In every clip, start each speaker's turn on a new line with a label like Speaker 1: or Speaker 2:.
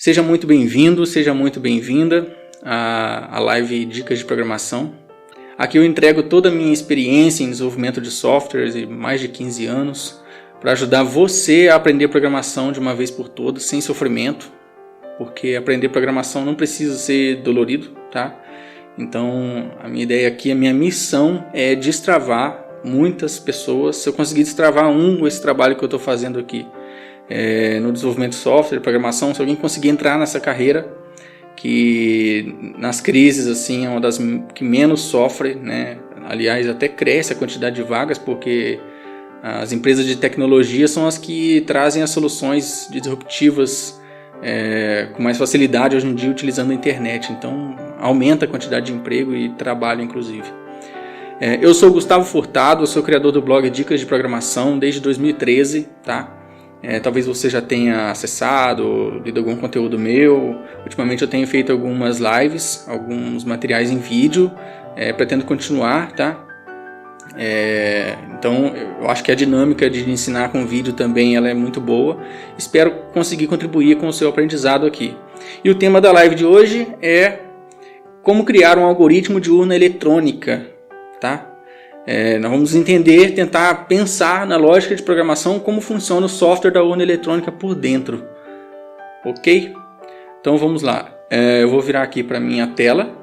Speaker 1: Seja muito bem-vindo, seja muito bem-vinda à live Dicas de Programação. Aqui eu entrego toda a minha experiência em desenvolvimento de softwares e mais de 15 anos para ajudar você a aprender programação de uma vez por todas, sem sofrimento, porque aprender programação não precisa ser dolorido, tá? Então, a minha ideia aqui, a minha missão é destravar muitas pessoas. Se eu conseguir destravar esse trabalho que eu estou fazendo aqui no desenvolvimento de software, programação, se alguém conseguir entrar nessa carreira, que nas crises assim, é uma das que menos sofre, né? Aliás, até cresce a quantidade de vagas, porque as empresas de tecnologia são as que trazem as soluções disruptivas com mais facilidade hoje em dia, utilizando a internet. Então, aumenta a quantidade de emprego e trabalho, inclusive. Eu sou o Gustavo Furtado, eu sou criador do blog Dicas de Programação desde 2013, tá? Talvez você já tenha acessado, lido algum conteúdo meu. Ultimamente eu tenho feito algumas lives, alguns materiais em vídeo, pretendo continuar, tá? Então eu acho que a dinâmica de ensinar com vídeo também ela é muito boa. Espero conseguir contribuir com o seu aprendizado aqui. E o tema da live de hoje é como criar um algoritmo de urna eletrônica, tá? Nós vamos tentar pensar na lógica de programação, como funciona o software da urna eletrônica por dentro, ok? Então vamos lá, eu vou virar aqui para minha tela.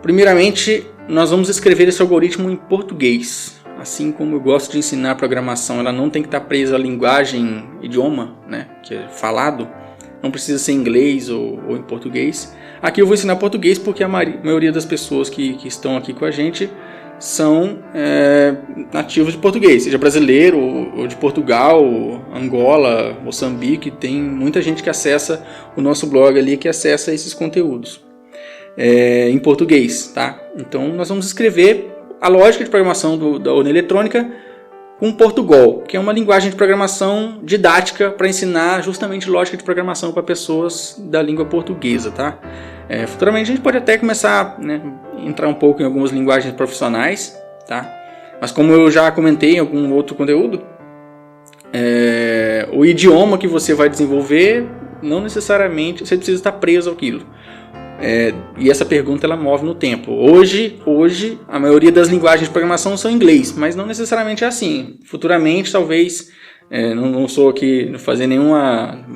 Speaker 1: Primeiramente, nós vamos escrever esse algoritmo em português. Assim como eu gosto de ensinar programação, ela não tem que estar presa à linguagem, idioma, né, que é falado. Não precisa ser em inglês ou em português. Aqui eu vou ensinar português porque a maioria das pessoas que estão aqui com a gente são nativos de português, seja brasileiro ou de Portugal, Angola, Moçambique. Tem muita gente que acessa o nosso blog ali, que acessa esses conteúdos em português, tá? Então nós vamos escrever a lógica de programação da urna eletrônica com Portugal, que é uma linguagem de programação didática para ensinar justamente lógica de programação para pessoas da língua portuguesa, tá? Futuramente a gente pode até começar, né, entrar um pouco em algumas linguagens profissionais, tá? Mas como eu já comentei em algum outro conteúdo, o idioma que você vai desenvolver não necessariamente você precisa estar preso àquilo. E essa pergunta ela move no tempo. Hoje a maioria das linguagens de programação são em inglês, mas não necessariamente é assim. Futuramente talvez, não sou aqui fazer nenhuma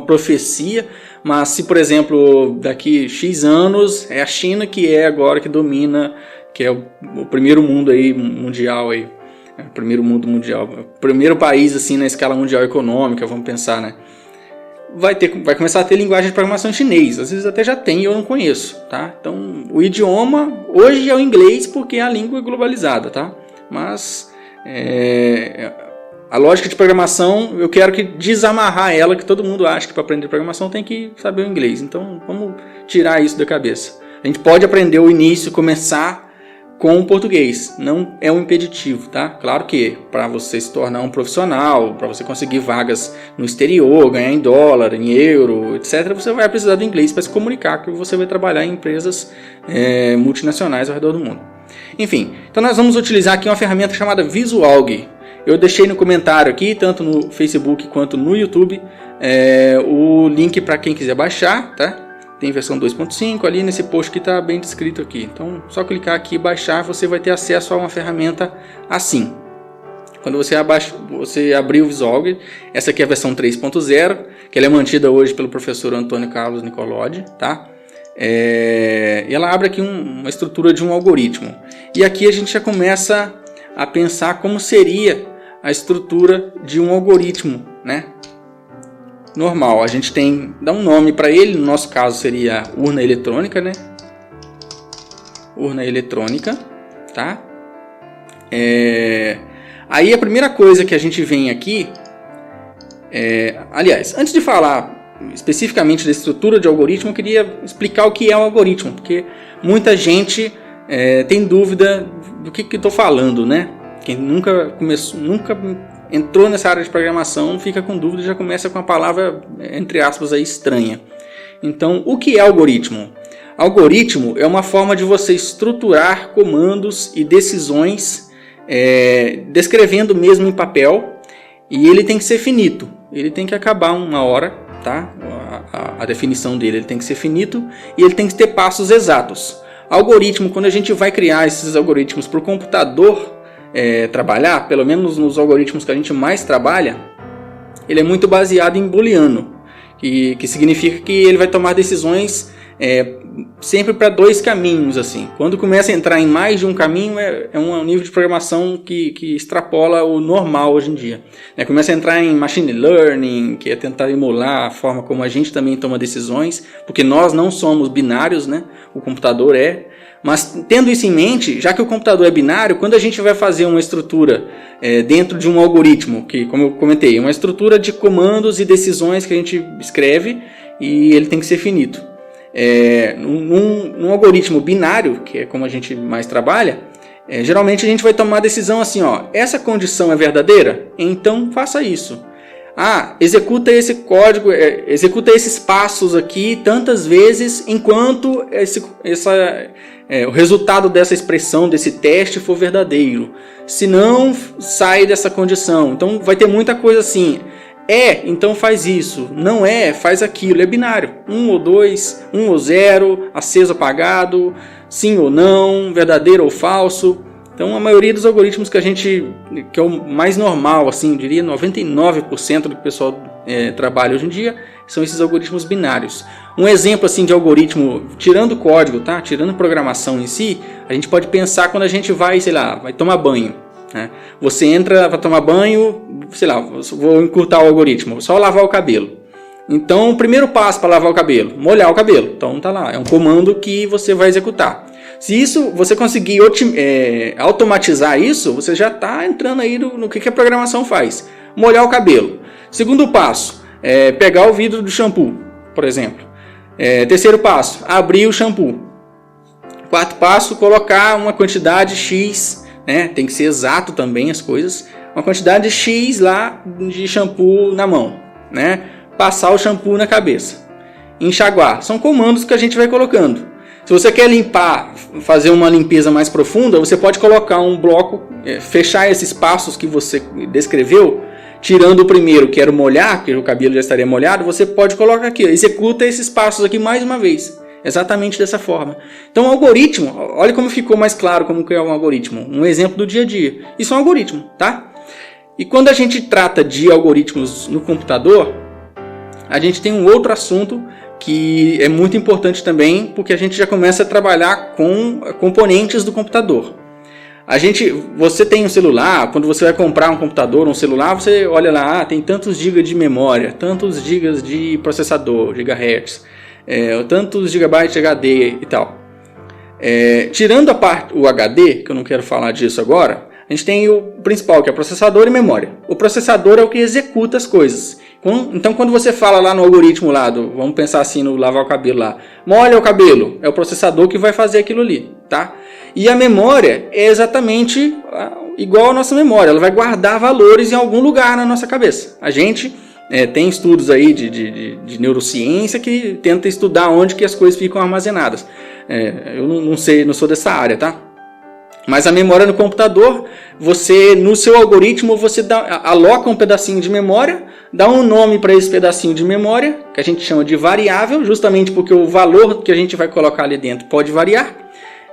Speaker 1: profecia, mas se por exemplo daqui X anos é a China que agora que domina, que é o primeiro mundo aí, mundial aí, primeiro mundo mundial, primeiro país assim na escala mundial econômica, vamos pensar, né? Vai começar a ter linguagem de programação em chinês. Às vezes até já tem e eu não conheço, tá? Então o idioma hoje é o inglês porque a língua é globalizada, tá? Mas a lógica de programação eu quero desamarrar ela, que todo mundo acha que para aprender programação tem que saber o inglês. Então vamos tirar isso da cabeça. A gente pode aprender o início, começar com o português, não é um impeditivo, tá? Claro que para você se tornar um profissional, para você conseguir vagas no exterior, ganhar em dólar, em euro, etc., você vai precisar do inglês para se comunicar, que você vai trabalhar em empresas multinacionais ao redor do mundo. Enfim, então nós vamos utilizar aqui uma ferramenta chamada Visualg. Eu deixei no comentário aqui, tanto no Facebook quanto no YouTube, o link para quem quiser baixar, tá? Tem versão 2.5 ali nesse post que está bem descrito aqui. Então, só clicar aqui e baixar, você vai ter acesso a uma ferramenta assim. Quando você abrir o Visualg, essa aqui é a versão 3.0, que ela é mantida hoje pelo professor Antônio Carlos Nicolodi, tá? E ela abre aqui uma estrutura de um algoritmo. E aqui a gente já começa a pensar como seria a estrutura de um algoritmo, né? Normal, a gente dá um nome para ele, no nosso caso seria urna eletrônica, né? Urna eletrônica, tá? Aí a primeira coisa que a gente vem aqui, aliás, antes de falar especificamente da estrutura de algoritmo, eu queria explicar o que é um algoritmo, porque muita gente tem dúvida do que eu estou falando, né? Quem nunca entrou nessa área de programação, fica com dúvida e já começa com a palavra, entre aspas, aí, estranha. Então, o que é algoritmo? Algoritmo é uma forma de você estruturar comandos e decisões, descrevendo mesmo em papel, e ele tem que ser finito. Ele tem que acabar uma hora, tá? A definição dele, ele tem que ser finito e ele tem que ter passos exatos. Algoritmo, quando a gente vai criar esses algoritmos para o computador trabalhar, pelo menos nos algoritmos que a gente mais trabalha, ele é muito baseado em booleano, que significa que ele vai tomar decisões sempre para dois caminhos. Assim. Quando começa a entrar em mais de um caminho, é um nível de programação que extrapola o normal hoje em dia. Começa a entrar em machine learning, que é tentar emular a forma como a gente também toma decisões, porque nós não somos binários, né? O computador é. Mas tendo isso em mente, já que o computador é binário, quando a gente vai fazer uma estrutura dentro de um algoritmo, que, como eu comentei, é uma estrutura de comandos e decisões que a gente escreve e ele tem que ser finito. Num algoritmo binário, que é como a gente mais trabalha, geralmente a gente vai tomar a decisão assim, ó, essa condição é verdadeira? Então faça isso. Executa esse código, executa esses passos aqui tantas vezes enquanto o resultado dessa expressão, desse teste for verdadeiro. Se não, sai dessa condição. Então vai ter muita coisa assim. Então faz isso. Não faz aquilo. É binário. 1 ou 2, 1 ou 0, aceso ou apagado, sim ou não, verdadeiro ou falso. Então a maioria dos algoritmos que é o mais normal, assim, eu diria 99% do que o pessoal trabalha hoje em dia, são esses algoritmos binários. Um exemplo assim de algoritmo, tirando código, tá? Tirando programação em si, a gente pode pensar quando a gente vai tomar banho. Você entra para tomar banho, vou encurtar o algoritmo, só lavar o cabelo. Então o primeiro passo para lavar o cabelo, molhar o cabelo. Então tá lá, é um comando que você vai executar. Se você conseguir automatizar isso, você já está entrando aí no que a programação faz. Molhar o cabelo. Segundo passo, pegar o vidro do shampoo, por exemplo. Terceiro passo, abrir o shampoo. Quarto passo, colocar uma quantidade X, tem que ser exato também as coisas, uma quantidade X lá de shampoo na mão. Passar o shampoo na cabeça. Enxaguar. São comandos que a gente vai colocando. Se você quer limpar, fazer uma limpeza mais profunda, você pode colocar um bloco, fechar esses passos que você descreveu, tirando o primeiro, que era o molhar, porque o cabelo já estaria molhado, você pode colocar aqui, executa esses passos aqui mais uma vez, exatamente dessa forma. Então o algoritmo, olha como ficou mais claro como que é um algoritmo, um exemplo do dia a dia. Isso é um algoritmo, tá? E quando a gente trata de algoritmos no computador, a gente tem um outro assunto que é muito importante também, porque a gente já começa a trabalhar com componentes do computador. Você tem um celular, quando você vai comprar um computador ou um celular, você olha lá, tem tantos GB de memória, tantos GB de processador, gigahertz, tantos gigabytes de HD e tal. Tirando o HD, que eu não quero falar disso agora, a gente tem o principal, que é processador e memória. O processador é o que executa as coisas. Então, quando você fala lá no algoritmo vamos pensar assim no lavar o cabelo lá, molha o cabelo, é o processador que vai fazer aquilo ali, tá? E a memória é exatamente igual à nossa memória, ela vai guardar valores em algum lugar na nossa cabeça. A gente tem estudos aí de neurociência que tenta estudar onde que as coisas ficam armazenadas. Eu não sei, não sou dessa área, tá? Mas a memória no computador, no seu algoritmo, você aloca um pedacinho de memória, dá um nome para esse pedacinho de memória, que a gente chama de variável, justamente porque o valor que a gente vai colocar ali dentro pode variar.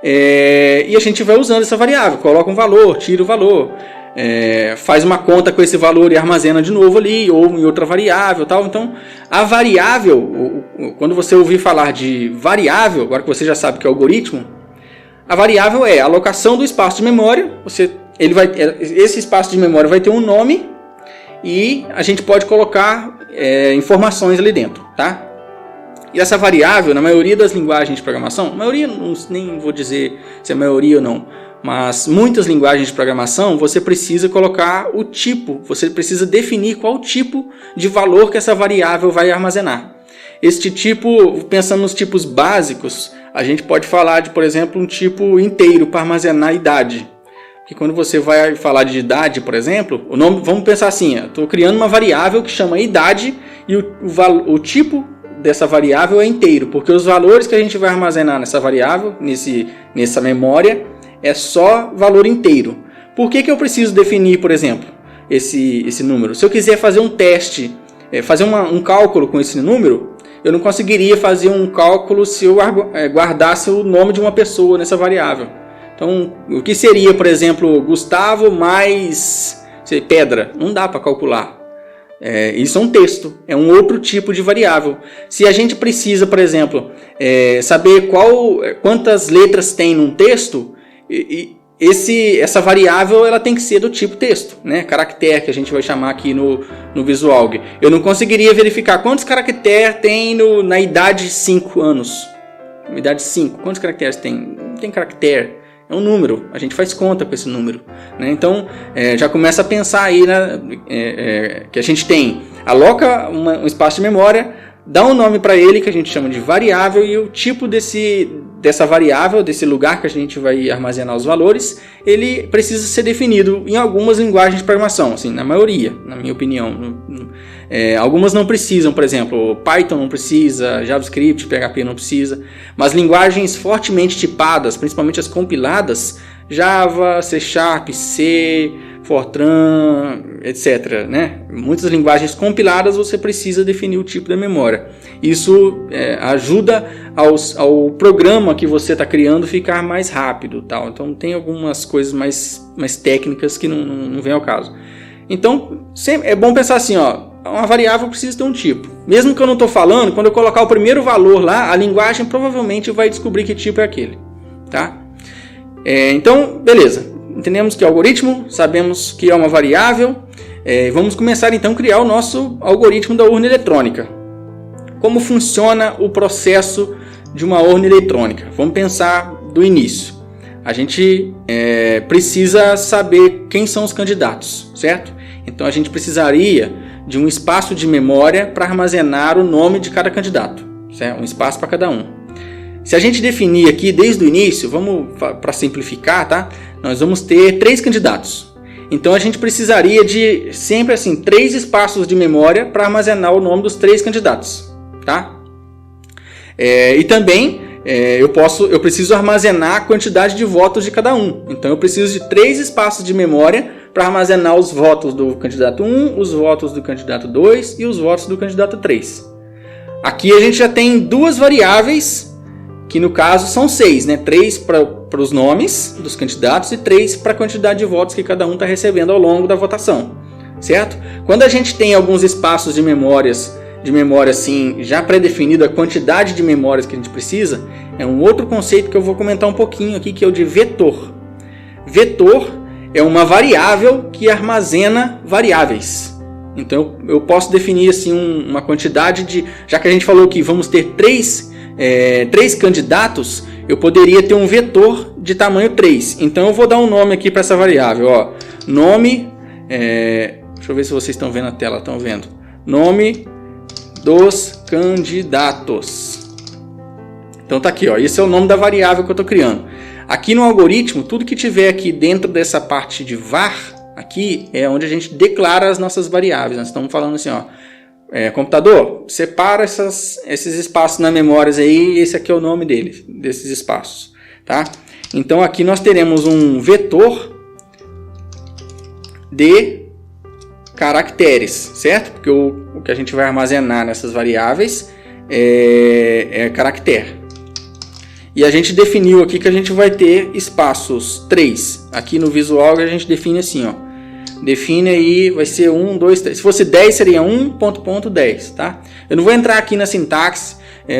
Speaker 1: E a gente vai usando essa variável, coloca um valor, tira o valor, faz uma conta com esse valor e armazena de novo ali, ou em outra variável, tal. Então, a variável, quando você ouvir falar de variável, agora que você já sabe que é algoritmo, a variável é a alocação do espaço de memória. Esse espaço de memória vai ter um nome e a gente pode colocar informações ali dentro, tá? E essa variável, na maioria das linguagens de programação, nem vou dizer se é a maioria ou não, mas muitas linguagens de programação você precisa colocar o tipo, você precisa definir qual tipo de valor que essa variável vai armazenar. Este tipo, pensando nos tipos básicos, a gente pode falar de, por exemplo, um tipo inteiro para armazenar idade. Que quando você vai falar de idade, por exemplo, vamos pensar assim, estou criando uma variável que chama idade e o tipo dessa variável é inteiro, porque os valores que a gente vai armazenar nessa variável, nessa memória, é só valor inteiro. Por que eu preciso definir, por exemplo? esse número. Se eu quiser fazer um teste, fazer um cálculo com esse número, eu não conseguiria fazer um cálculo se eu guardasse o nome de uma pessoa nessa variável. Então, o que seria, por exemplo, Gustavo mais pedra? Não dá para calcular. Isso é um texto, é um outro tipo de variável. Se a gente precisa, por exemplo, saber quantas letras tem num texto, essa variável ela tem que ser do tipo texto, né? Caractere, que a gente vai chamar aqui no Visualg. Eu não conseguiria verificar quantos caracteres tem na idade 5 anos. Na idade 5, quantos caracteres tem? Não tem caractere. É um número, a gente faz conta com esse número, né? Então, já começa a pensar aí, né, que a gente aloca um espaço de memória, dá um nome para ele que a gente chama de variável, e o tipo dessa variável, desse lugar que a gente vai armazenar os valores, ele precisa ser definido em algumas linguagens de programação, assim, na maioria, na minha opinião. Algumas não precisam, por exemplo, Python não precisa, JavaScript, PHP não precisa, mas linguagens fortemente tipadas, principalmente as compiladas, Java, C#, C, Fortran, etc., né? Muitas linguagens compiladas você precisa definir o tipo da memória. Isso ajuda ao programa que você está criando ficar mais rápido, tal. Então tem algumas coisas mais técnicas que não vem ao caso. Então é bom pensar assim, uma variável precisa ter um tipo. Mesmo que eu não estou falando, quando eu colocar o primeiro valor lá, a linguagem provavelmente vai descobrir que tipo é aquele, tá? Então, beleza. Entendemos que é algoritmo, sabemos que é uma variável. Vamos começar então a criar o nosso algoritmo da urna eletrônica. Como funciona o processo de uma urna eletrônica? Vamos pensar do início. A gente precisa saber quem são os candidatos, certo? Então a gente precisaria de um espaço de memória para armazenar o nome de cada candidato, certo? Um espaço para cada um. Se a gente definir aqui desde o início, vamos para simplificar, tá? Nós vamos ter 3 candidatos. Então a gente precisaria de sempre assim 3 espaços de memória para armazenar o nome dos 3 candidatos, tá? E também eu preciso armazenar a quantidade de votos de cada um. Então eu preciso de 3 espaços de memória para armazenar os votos do candidato 1, os votos do candidato 2 e os votos do candidato 3. Aqui a gente já tem 2 variáveis, que no caso são 6, né? 3 para os nomes dos candidatos e 3 para a quantidade de votos que cada um está recebendo ao longo da votação, certo? Quando a gente tem alguns espaços de memória assim, já pré-definido a quantidade de memórias que a gente precisa, é um outro conceito que eu vou comentar um pouquinho aqui, que é o de vetor. Vetor é uma variável que armazena variáveis. Então eu posso definir assim uma quantidade de... Já que a gente falou que vamos ter 3 candidatos, eu poderia ter um vetor de tamanho 3. Então eu vou dar um nome aqui para essa variável. Nome, deixa eu ver se vocês estão vendo a tela. Estão vendo? Nome dos candidatos. Então tá aqui, esse é o nome da variável que eu estou criando. Aqui no algoritmo, tudo que tiver aqui dentro dessa parte de var, aqui é onde a gente declara as nossas variáveis. Nós estamos falando assim, computador, separa esses espaços na memória aí, esse aqui é o nome desses espaços, tá? Então aqui nós teremos um vetor de caracteres, certo? Porque o que a gente vai armazenar nessas variáveis é caractere. E a gente definiu aqui que a gente vai ter espaços 3. Aqui no Visual a gente define assim, define aí, vai ser 1, 2, 3. Se fosse 10 seria 1.10, tá? Eu não vou entrar aqui na sintaxe,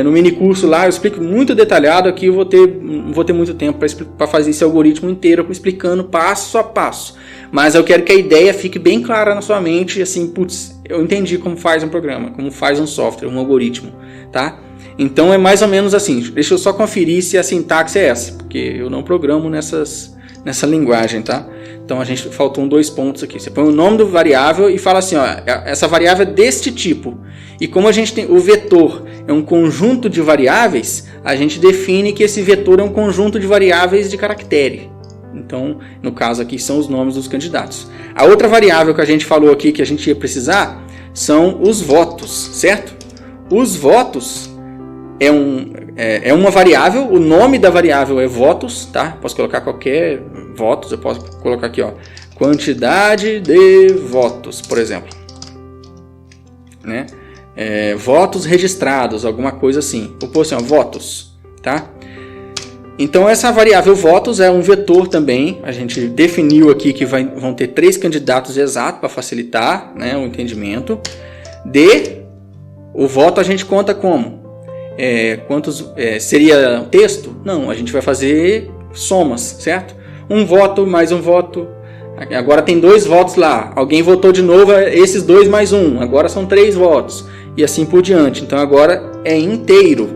Speaker 1: no mini curso lá eu explico muito detalhado. Aqui eu não vou ter muito tempo para fazer esse algoritmo inteiro explicando passo a passo. Mas eu quero que a ideia fique bem clara na sua mente, assim, putz, eu entendi como faz um programa, como faz um software, um algoritmo, tá? Então é mais ou menos assim. Deixa eu só conferir se a sintaxe é essa, porque eu não programo nessa linguagem, tá? Então a gente faltou 2 pontos aqui. Você põe o nome do variável e fala assim, essa variável é deste tipo. E como a gente tem o vetor é um conjunto de variáveis, a gente define que esse vetor é um conjunto de variáveis de caractere. Então, no caso aqui são os nomes dos candidatos. A outra variável que a gente falou aqui que a gente ia precisar são os votos, certo? Os votos é uma variável, o nome da variável é votos, tá? Posso colocar qualquer votos, eu posso colocar aqui, quantidade de votos, por exemplo, né? Votos registrados, alguma coisa assim. Vou pôr assim, ó, votos, tá? Então essa variável votos é um vetor também. A gente definiu aqui que vão ter 3 candidatos exatos para facilitar, né, o entendimento. O voto a gente conta como? Quantos seria texto? Não, a gente vai fazer somas, certo? Um voto mais um voto. Agora tem 2 votos lá. Alguém votou de novo, esses 2 mais 1. Agora são 3 votos. E assim por diante. Então agora é inteiro,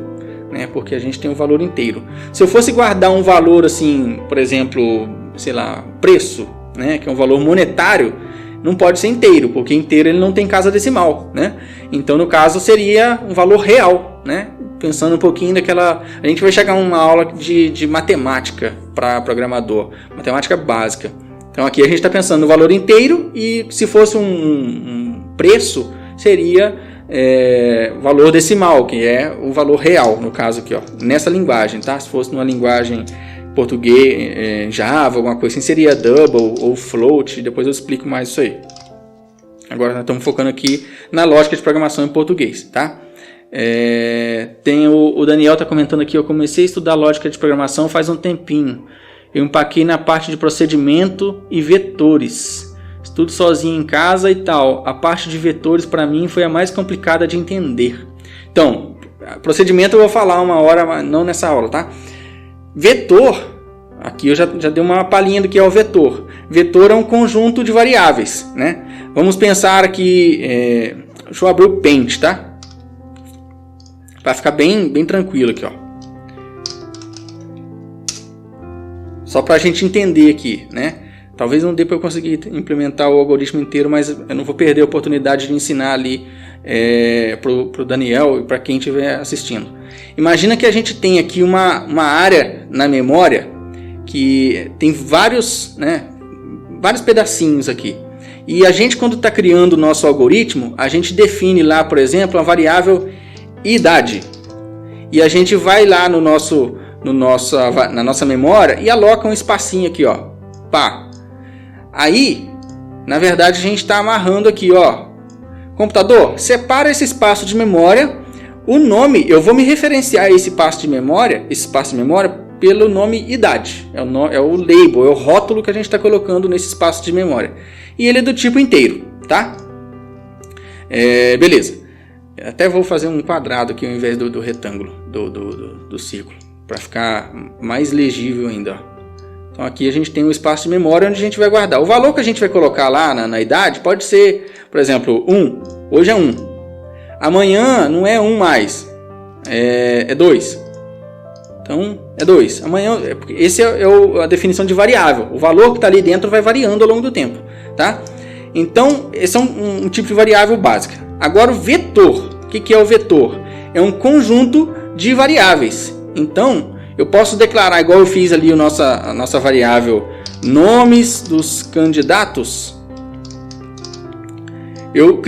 Speaker 1: né? Porque a gente tem um valor inteiro. Se eu fosse guardar um valor assim, por exemplo, sei lá, preço, né? Que é um valor monetário, não pode ser inteiro, porque inteiro ele não tem casa decimal, né? Então no caso seria um valor real, né? Pensando um pouquinho daquela... A gente vai chegar a uma aula de matemática para programador, matemática básica. Então aqui a gente está pensando no valor inteiro e se fosse um preço, seria valor decimal, que é o valor real, no caso aqui, ó, nessa linguagem, tá? Se fosse numa linguagem português, Java, alguma coisa assim, seria double ou float, depois eu explico mais isso aí. Agora nós estamos focando aqui na lógica de programação em português, tá? Tem o Daniel está comentando aqui, eu comecei a estudar lógica de programação faz um tempinho. Eu empaquei na parte de procedimento e vetores. Estudo sozinho em casa e tal. A parte de vetores para mim foi a mais complicada de entender. Então, procedimento eu vou falar uma hora, mas não nessa aula, tá? Vetor, aqui eu já dei uma palhinha do que é o vetor. Vetor é um conjunto de variáveis, né? Vamos pensar aqui, deixa eu abrir o Paint, tá? Para ficar bem tranquilo aqui, ó. Só para a gente entender aqui, né? Talvez não dê para eu conseguir implementar o algoritmo inteiro, mas eu não vou perder a oportunidade de ensinar ali para o Daniel e para quem estiver assistindo. Imagina que a gente tem aqui uma área na memória que tem vários pedacinhos aqui. E a gente, quando está criando o nosso algoritmo, a gente define lá, por exemplo, a variável idade. E a gente vai lá na nossa memória e aloca um espacinho aqui, ó. Pá. Aí, na verdade, a gente está amarrando aqui, ó. Computador, separa esse espaço de memória. O nome, eu vou me referenciar a esse espaço de memória pelo nome idade. É o label, é o rótulo que a gente está colocando nesse espaço de memória. E ele é do tipo inteiro, tá? Beleza. Até vou fazer um quadrado aqui ao invés do retângulo, do círculo, para ficar mais legível ainda, ó. Então aqui a gente tem um espaço de memória onde a gente vai guardar. O valor que a gente vai colocar lá na idade pode ser, por exemplo, 1. Hoje é 1. Amanhã não é 1 mais. É 2. Então é 2. Amanhã, esse é a definição de variável. O valor que está ali dentro vai variando ao longo do tempo, tá? Então esse é um tipo de variável básica. Agora o vetor. O que é o vetor? É um conjunto de variáveis. Então eu posso declarar, igual eu fiz ali a nossa variável nomes dos candidatos. Eu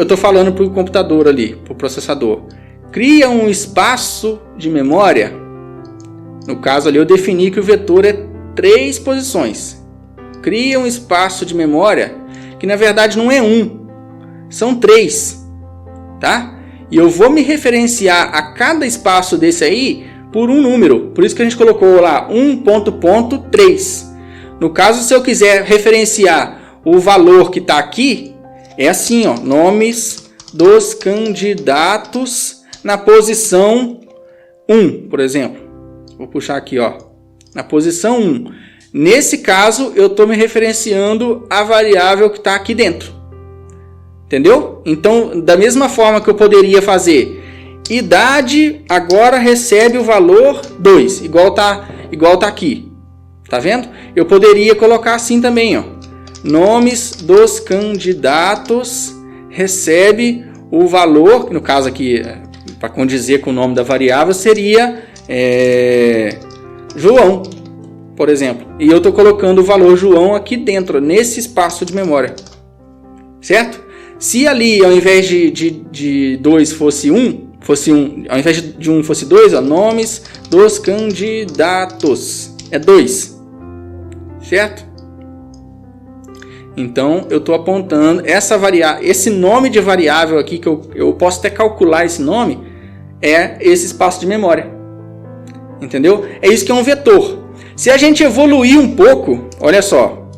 Speaker 1: estou falando para o computador ali, para o processador. Cria um espaço de memória. No caso ali eu defini que o vetor é 3 posições. Cria um espaço de memória que na verdade não é 1, são 3. Tá? E eu vou me referenciar a cada espaço desse aí por um número. Por isso que a gente colocou lá 1.3. No caso, se eu quiser referenciar o valor que está aqui, é assim, ó, nomes dos candidatos na posição 1, por exemplo. Vou puxar aqui, ó, na posição 1. Nesse caso, eu estou me referenciando a variável que está aqui dentro. Entendeu? Então, da mesma forma que eu poderia fazer idade, agora recebe o valor 2, igual tá aqui. Tá vendo? Eu poderia colocar assim também, ó. Nomes dos candidatos recebe o valor, no caso aqui, para condizer com o nome da variável, seria João, por exemplo. E eu estou colocando o valor João aqui dentro, nesse espaço de memória. Certo? Se ali, ao invés de 2 fosse 1, ao invés de 1 fosse 2, ó, nomes dos candidatos. É 2. Certo? Então eu estou apontando esse nome de variável aqui, que eu posso até calcular esse nome, é esse espaço de memória. Entendeu? É isso que é um vetor. Se a gente evoluir um pouco, olha só,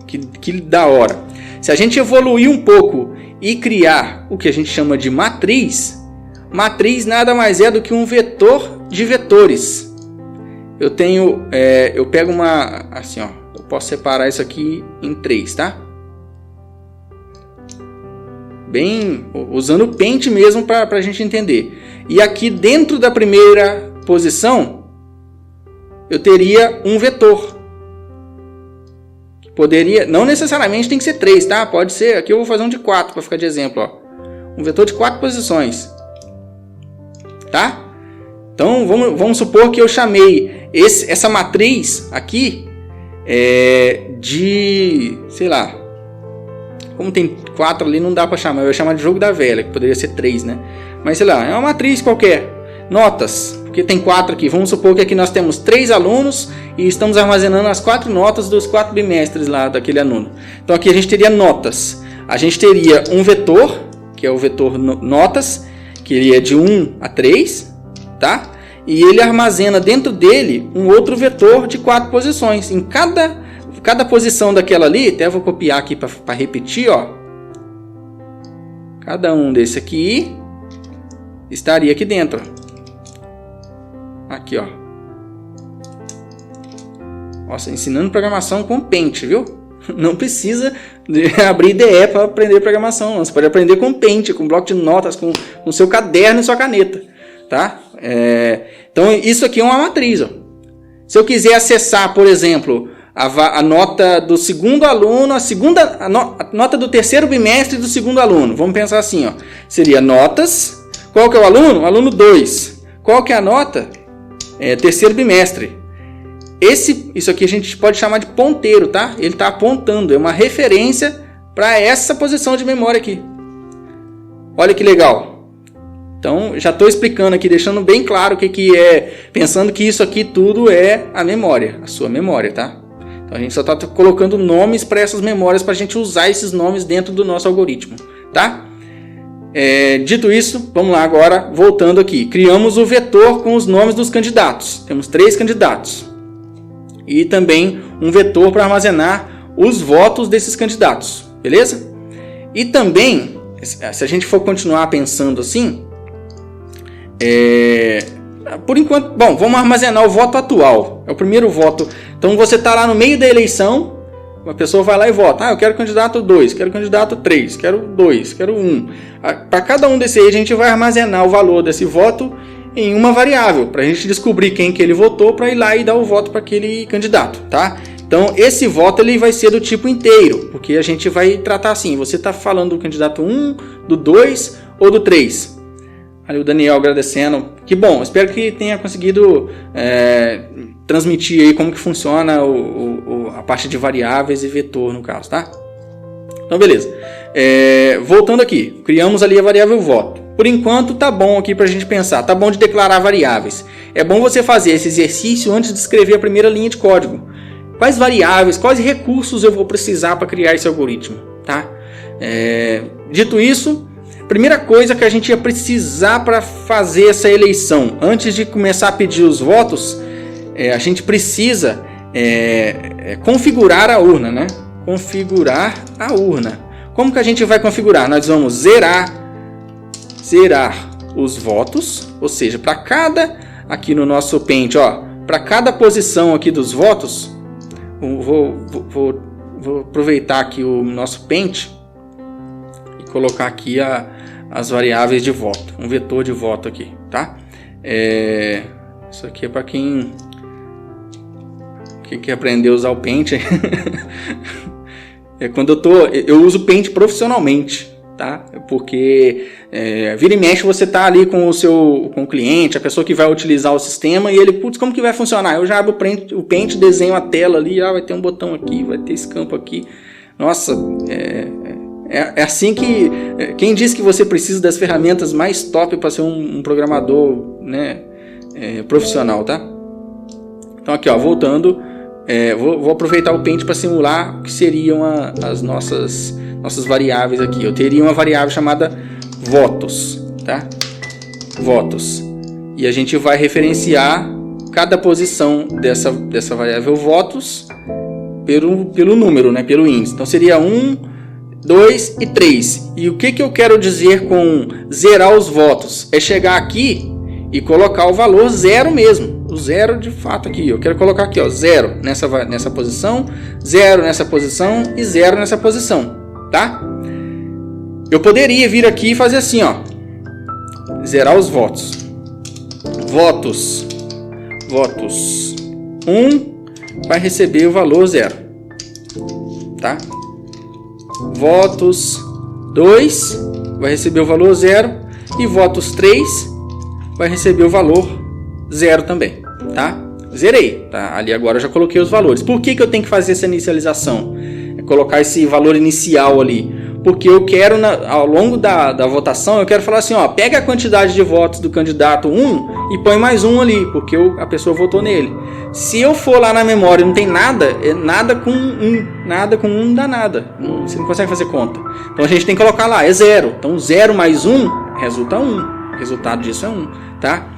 Speaker 1: que da hora. Se a gente evoluir um pouco e criar o que a gente chama de matriz, matriz nada mais é do que um vetor de vetores. Eu pego uma, assim, ó, eu posso separar isso aqui em 3, tá? Bem, usando o Paint mesmo para a gente entender. E aqui dentro da primeira posição, eu teria um vetor. Que poderia, não necessariamente tem que ser 3, tá? Pode ser, aqui eu vou fazer um de 4 para ficar de exemplo, ó. Um vetor de 4 posições. Tá? Então, vamos supor que eu chamei essa matriz aqui de, sei lá, como tem 4 ali, não dá para chamar, eu ia chamar de jogo da velha, que poderia ser 3, né? Mas sei lá, é uma matriz qualquer, notas, porque tem 4 aqui, vamos supor que aqui nós temos 3 alunos e estamos armazenando as 4 notas dos 4 bimestres lá daquele aluno. Então aqui a gente teria notas, a gente teria um vetor, que é o vetor notas, que ele é de 1 a 3, tá? E ele armazena dentro dele um outro vetor de 4 posições. Em cada posição daquela ali, até vou copiar aqui para repetir, ó. Cada um desse aqui estaria aqui dentro. Aqui, ó. Nossa, ensinando programação com Paint, viu? Não precisa abrir IDE para aprender programação. Você pode aprender com Paint, com bloco de notas, com seu caderno e sua caneta, tá? Então isso aqui é uma matriz, ó. Se eu quiser acessar, por exemplo, a nota do segundo aluno, a nota do terceiro bimestre do segundo aluno, vamos pensar assim, ó. Seria notas. Qual que é o aluno? Aluno 2. Qual que é a nota? Terceiro bimestre. Isso aqui a gente pode chamar de ponteiro, tá? Ele está apontando, é uma referência para essa posição de memória aqui. Olha que legal. Então, já estou explicando aqui, deixando bem claro o que é, pensando que isso aqui tudo é a memória, a sua memória, tá? Então, a gente só está colocando nomes para essas memórias, para a gente usar esses nomes dentro do nosso algoritmo, tá? Dito isso, vamos lá agora, voltando aqui. Criamos o vetor com os nomes dos candidatos. Temos 3 candidatos. E também um vetor para armazenar os votos desses candidatos, beleza? E também, se a gente for continuar pensando assim, por enquanto, bom, vamos armazenar o voto atual, é o primeiro voto. Então você está lá no meio da eleição, uma pessoa vai lá e vota, eu quero candidato 2, quero candidato 3, quero 2, quero 1. Para cada um desses aí a gente vai armazenar o valor desse voto em uma variável, para a gente descobrir quem que ele votou, para ir lá e dar o voto para aquele candidato, tá? Então esse voto ele vai ser do tipo inteiro, porque a gente vai tratar assim, você está falando do candidato 1, do 2 ou do 3. Ali o Daniel agradecendo, que bom, espero que tenha conseguido transmitir aí como que funciona a parte de variáveis e vetor no caso, tá? Então beleza, voltando aqui, criamos ali a variável voto. Por enquanto tá bom aqui para a gente pensar, tá bom de declarar variáveis. É bom você fazer esse exercício antes de escrever a primeira linha de código. Quais variáveis, quais recursos eu vou precisar para criar esse algoritmo, tá? Dito isso, primeira coisa que a gente ia precisar para fazer essa eleição, antes de começar a pedir os votos, a gente precisa configurar a urna, né? Configurar a urna. Como que a gente vai configurar? Nós vamos zerar os votos, ou seja, para cada, aqui no nosso Paint, ó, para cada posição aqui dos votos, vou aproveitar aqui o nosso Paint e colocar aqui as variáveis de voto, um vetor de voto aqui, tá? Isso aqui é para quem quer aprender a usar o Paint. Quando eu uso o Paint profissionalmente, tá? Porque vira e mexe você tá ali com o cliente, a pessoa que vai utilizar o sistema, e ele, putz, como que vai funcionar? Eu já abro o Paint, desenho a tela ali, vai ter um botão aqui, vai ter esse campo aqui. Nossa, é assim que... Quem diz que você precisa das ferramentas mais top para ser um programador, né, profissional, tá? Então aqui, ó, voltando, Vou aproveitar o Paint para simular o que seriam as nossas variáveis aqui. Eu teria uma variável chamada votos, tá? Votos. E a gente vai referenciar cada posição dessa variável votos pelo número, né? Pelo índice. Então seria 1, 2 e 3. E o que eu quero dizer com zerar os votos? É chegar aqui e colocar o valor 0 mesmo. O 0 de fato aqui. Eu quero colocar aqui, ó, 0 nessa posição, 0 nessa posição e 0 nessa posição, tá? Eu poderia vir aqui e fazer assim, ó. Zerar os votos. Votos 1 vai receber o valor 0, tá? Votos 2 vai receber o valor 0 e votos 3 vai receber o valor 0 também, tá? Zerei, tá? Ali agora eu já coloquei os valores. Por que eu tenho que fazer essa inicialização? Colocar esse valor inicial ali. Porque eu quero, ao longo da votação, eu quero falar assim, ó, pega a quantidade de votos do candidato 1 e põe mais um ali, porque a pessoa votou nele. Se eu for lá na memória e não tem nada, nada com 1 não dá nada. Você não consegue fazer conta. Então a gente tem que colocar lá, é 0. Então 0 mais 1 resulta 1. O resultado disso é 1, tá?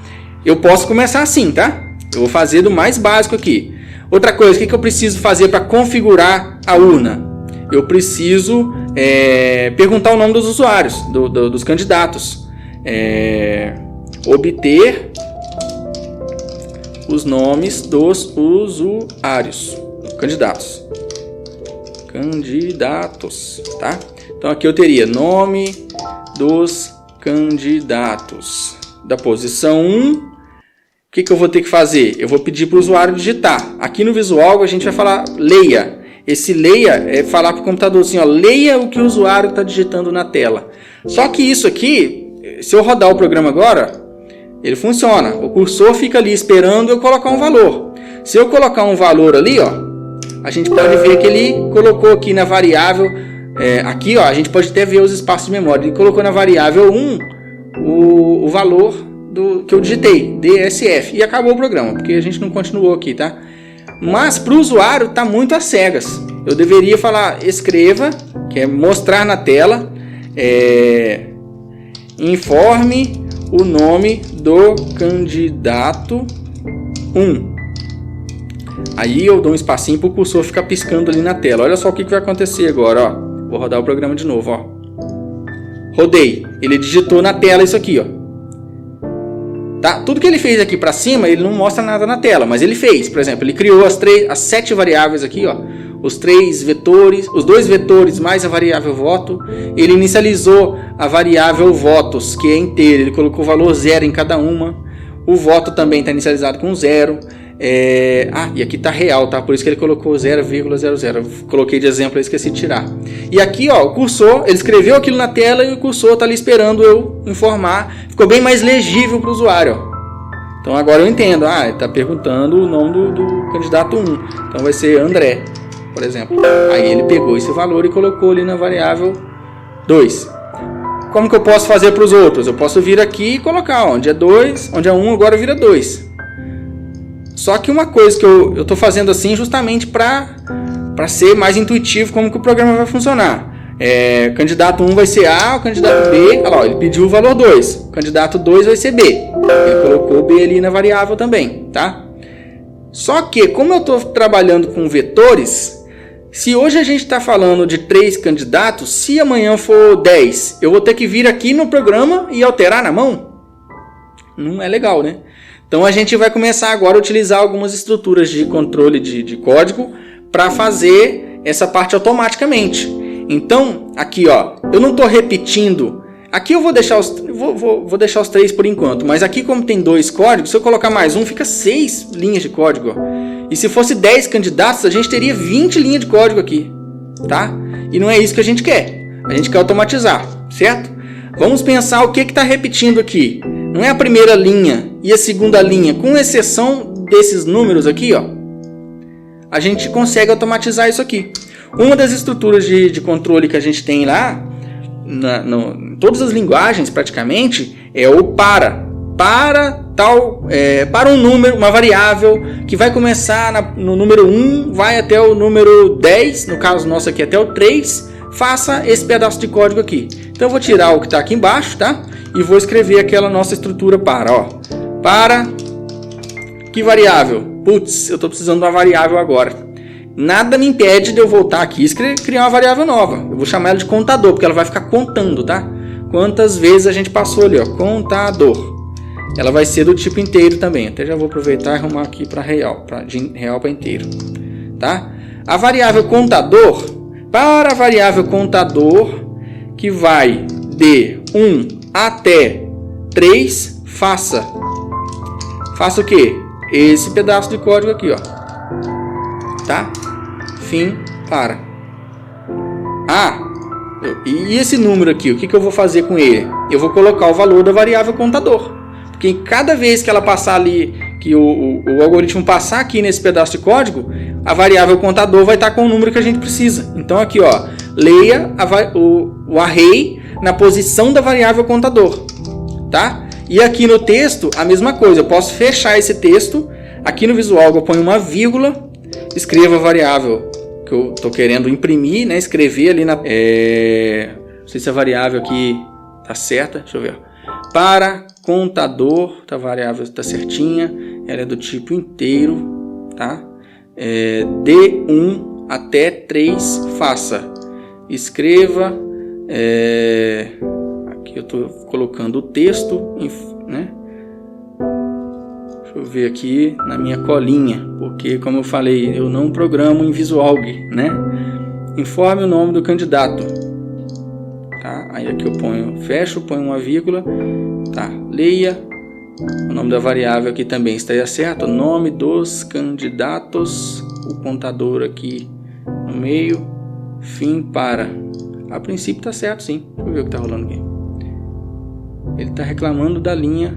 Speaker 1: Eu posso começar assim, tá? Eu vou fazer do mais básico aqui. Outra coisa, o que eu preciso fazer para configurar a urna? Eu preciso perguntar o nome dos usuários, dos candidatos. Obter os nomes dos usuários, candidatos, tá? Então aqui eu teria nome dos candidatos da posição 1. O que eu vou ter que fazer? Eu vou pedir para o usuário digitar. Aqui no visual a gente vai falar leia. Esse leia é falar para o computador assim, ó, leia o que o usuário está digitando na tela. Só que isso aqui, se eu rodar o programa agora, ele funciona. O cursor fica ali esperando eu colocar um valor. Se eu colocar um valor ali, ó, a gente pode ver que ele colocou aqui na variável, aqui ó, a gente pode até ver os espaços de memória. Ele colocou na variável 1 o valor que eu digitei, DSF, e acabou o programa, porque a gente não continuou aqui, tá? Mas para o usuário está muito às cegas. Eu deveria falar escreva, que é mostrar na tela, informe o nome do candidato 1. Aí eu dou um espacinho para o cursor ficar piscando ali na tela. Olha só o que vai acontecer agora, ó. Vou rodar o programa de novo, ó. Rodei. Ele digitou na tela isso aqui, ó. Tá? Tudo que ele fez aqui para cima, ele não mostra nada na tela, mas ele fez. Por exemplo, ele criou as 7 variáveis aqui, ó, os 3 vetores, os 2 vetores mais a variável voto. Ele inicializou a variável votos, que é inteira. Ele colocou o valor 0 em cada uma. O voto também está inicializado com 0. E aqui está real, tá? Por isso que ele colocou 0,00. Coloquei de exemplo, eu esqueci de tirar. E aqui, ó, o cursor, ele escreveu aquilo na tela e o cursor está ali esperando eu informar. Ficou bem mais legível para o usuário, ó. Então agora eu entendo. Ele está perguntando o nome do candidato 1. Então vai ser André, por exemplo. Aí ele pegou esse valor e colocou ali na variável 2. Como que eu posso fazer para os outros? Eu posso vir aqui e colocar onde é 2, onde é 1, agora vira 2. Só que uma coisa que eu estou fazendo assim justamente para ser mais intuitivo como que o programa vai funcionar. Candidato 1 vai ser A, o candidato B, olha lá, ele pediu o valor 2. O candidato 2 vai ser B. Ele colocou o B ali na variável também, tá? Só que, como eu estou trabalhando com vetores, se hoje a gente está falando de 3 candidatos, se amanhã for 10, eu vou ter que vir aqui no programa e alterar na mão? Não é legal, né? Então a gente vai começar agora a utilizar algumas estruturas de controle de código para fazer essa parte automaticamente. Então aqui, ó, eu não estou repetindo. Aqui eu vou deixar vou deixar os 3 por enquanto, mas aqui como tem 2 códigos, se eu colocar mais um, fica 6 linhas de código, ó. E se fosse 10 candidatos, a gente teria 20 linhas de código aqui, tá? E não é isso que a gente quer. A gente quer automatizar, certo? Vamos pensar o que está repetindo aqui. Não é a primeira linha e a segunda linha, com exceção desses números aqui, ó. A gente consegue automatizar isso aqui. Uma das estruturas de controle que a gente tem lá, em todas as linguagens praticamente, é o para. Para para um número, uma variável que vai começar no número 1, vai até o número 10, no caso nosso aqui até o 3, faça esse pedaço de código aqui. Então eu vou tirar o que está aqui embaixo, tá? E vou escrever aquela nossa estrutura para que variável? Putz, eu estou precisando de uma variável agora. Nada me impede de eu voltar aqui e criar uma variável nova. Eu vou chamar ela de contador, porque ela vai ficar contando, tá? Quantas vezes a gente passou ali, contador. Ela vai ser do tipo inteiro também. Até já vou aproveitar e arrumar aqui para real, de real para inteiro, tá? A variável contador, para a variável contador, que vai de 1 até 3, faça o quê? Esse pedaço de código aqui, tá? Fim para. E esse número aqui, o que eu vou fazer com ele? Eu vou colocar o valor da variável contador. Porque cada vez que ela passar ali, que o algoritmo passar aqui nesse pedaço de código, a variável contador vai estar com o número que a gente precisa. Então aqui, leia o array na posição da variável contador, tá? E aqui no texto, a mesma coisa. Eu posso fechar esse texto. Aqui no Visual eu ponho uma vírgula, escreva a variável que eu estou querendo imprimir, né? Escrever ali na... não sei se a variável aqui está certa. Deixa eu ver. Para contador, a variável está certinha. Ela é do tipo inteiro, tá? De 1 até 3, faça. Escreva... Aqui eu estou colocando o texto, né? Deixa eu ver aqui na minha colinha, porque como eu falei, eu não programo em Visualg, né? Informe o nome do candidato, tá? Aí aqui eu ponho uma vírgula, tá? Leia o nome da variável aqui também estaria certo, nome dos candidatos, o contador aqui no meio, fim para. A princípio está certo, sim. Deixa eu ver o que está rolando aqui. Ele está reclamando da linha.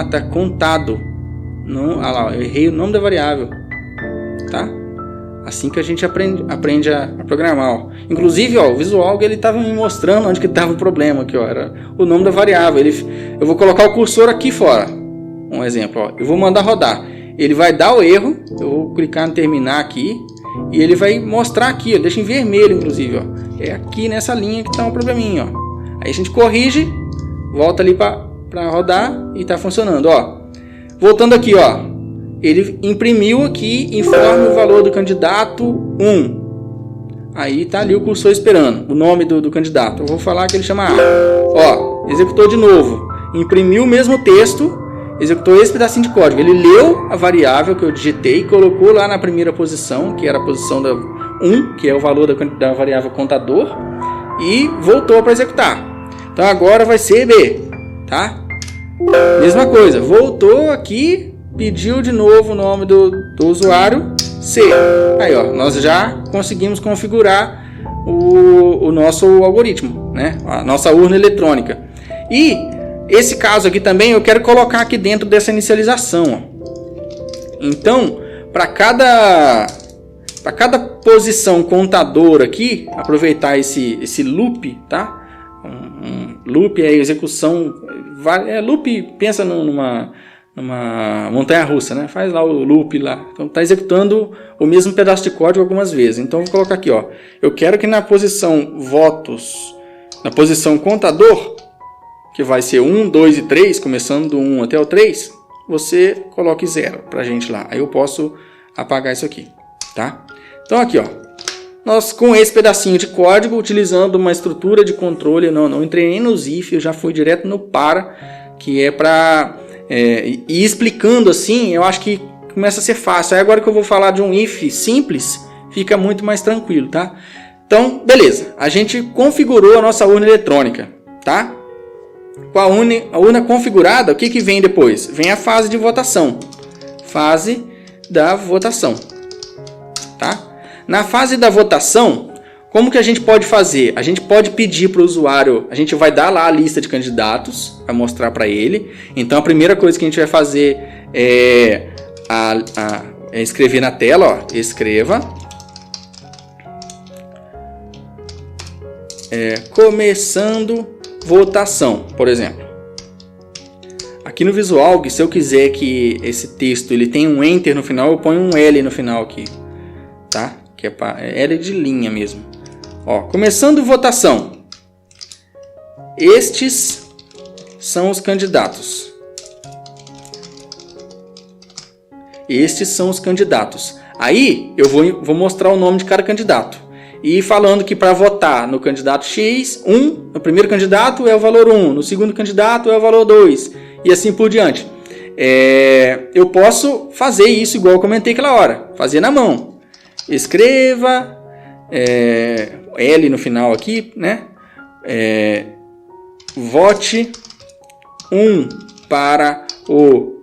Speaker 1: Está contado. Não, lá, eu errei o nome da variável. Tá? Assim que a gente aprende a programar. Inclusive, o Visual ele estava me mostrando onde que estava o problema. Aqui, era o nome da variável. Eu vou colocar o cursor aqui fora. Um exemplo. Eu vou mandar rodar. Ele vai dar o erro. Eu vou clicar no terminar aqui. E ele vai mostrar aqui. Ó, deixa em vermelho, inclusive. É aqui nessa linha que está um probleminha. Aí a gente corrige. Volta ali para rodar e está funcionando. Voltando aqui, ele imprimiu aqui, informe o valor do candidato 1. Aí está ali o cursor esperando o nome do candidato. Eu vou falar que ele chama A. Executou de novo. Imprimiu o mesmo texto, executou esse pedacinho de código. Ele leu a variável que eu digitei, colocou lá na primeira posição, que era a posição da 1, que é o valor da variável contador, e voltou para executar. Então agora vai ser B, tá? Mesma coisa, voltou aqui, pediu de novo o nome do usuário, C. Aí, nós já conseguimos configurar o nosso algoritmo, né? A nossa urna eletrônica. E esse caso aqui também eu quero colocar aqui dentro dessa inicialização. Então, para cada posição contador aqui, aproveitar esse loop, tá? Loop é execução, loop, pensa numa montanha russa, né? Faz lá o loop lá. Então está executando o mesmo pedaço de código algumas vezes. Então vou colocar aqui, eu quero que na posição votos, na posição contador, que vai ser 1, 2 e 3, começando do 1 até o 3, você coloque 0 pra gente lá. Aí eu posso apagar isso aqui, tá? Então aqui, nós com esse pedacinho de código, utilizando uma estrutura de controle, não entrei nem nos if, eu já fui direto no para, que é para ir explicando assim, eu acho que começa a ser fácil. Aí agora que eu vou falar de um if simples, fica muito mais tranquilo, tá? Então, beleza, a gente configurou a nossa urna eletrônica, tá? Com a urna configurada, o que vem depois? Vem a fase de votação. Fase da votação, tá? Na fase da votação, como que a gente pode fazer? A gente pode pedir para o usuário, a gente vai dar lá a lista de candidatos, vai mostrar para ele. Então a primeira coisa que a gente vai fazer é escrever na tela, escreva. Começando votação, por exemplo. Aqui no Visual, se eu quiser que esse texto ele tenha um Enter no final, eu ponho um L no final aqui, tá? Que é L de linha mesmo. Ó, começando votação. Estes são os candidatos. Estes são os candidatos. Aí eu vou mostrar o nome de cada candidato. E falando que para votar no candidato X, no primeiro candidato é o valor 1, no segundo candidato é o valor 2, e assim por diante. Eu posso fazer isso igual eu comentei aquela hora, fazer na mão. Escreva, L no final aqui, né? Vote 1 para o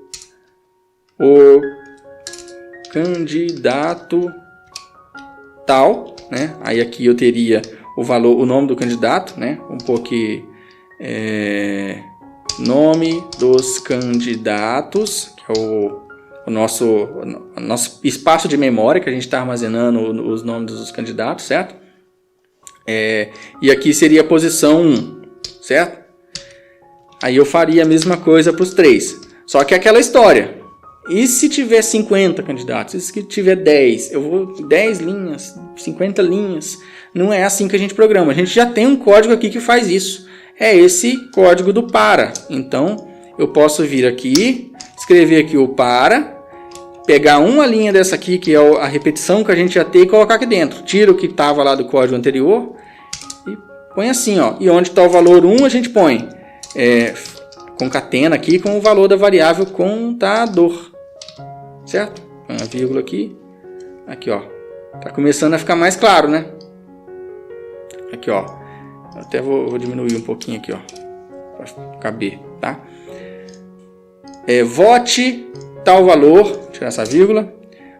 Speaker 1: candidato tal, né? Aí aqui eu teria o nome do candidato, né? Um pouco nome dos candidatos, que é o nosso espaço de memória que a gente está armazenando os nomes dos candidatos, certo? E aqui seria a posição 1, certo? Aí eu faria a mesma coisa para os 3. Só que é aquela história. E se tiver 50 candidatos? E se tiver 10? Eu vou 10 linhas, 50 linhas. Não é assim que a gente programa. A gente já tem um código aqui que faz isso. É esse código do para. Então, eu posso vir aqui, escrever aqui o para, pegar uma linha dessa aqui, que é a repetição que a gente já tem, e colocar aqui dentro. Tira o que estava lá do código anterior e põe assim, ó. E onde está o valor 1, a gente põe concatena aqui com o valor da variável contador. Certo? Põe uma vírgula aqui. Aqui, ó. Tá começando a ficar mais claro, né? Aqui, ó. Eu até vou diminuir um pouquinho aqui, ó. Para caber, tá? Vote tal valor, tirar essa vírgula,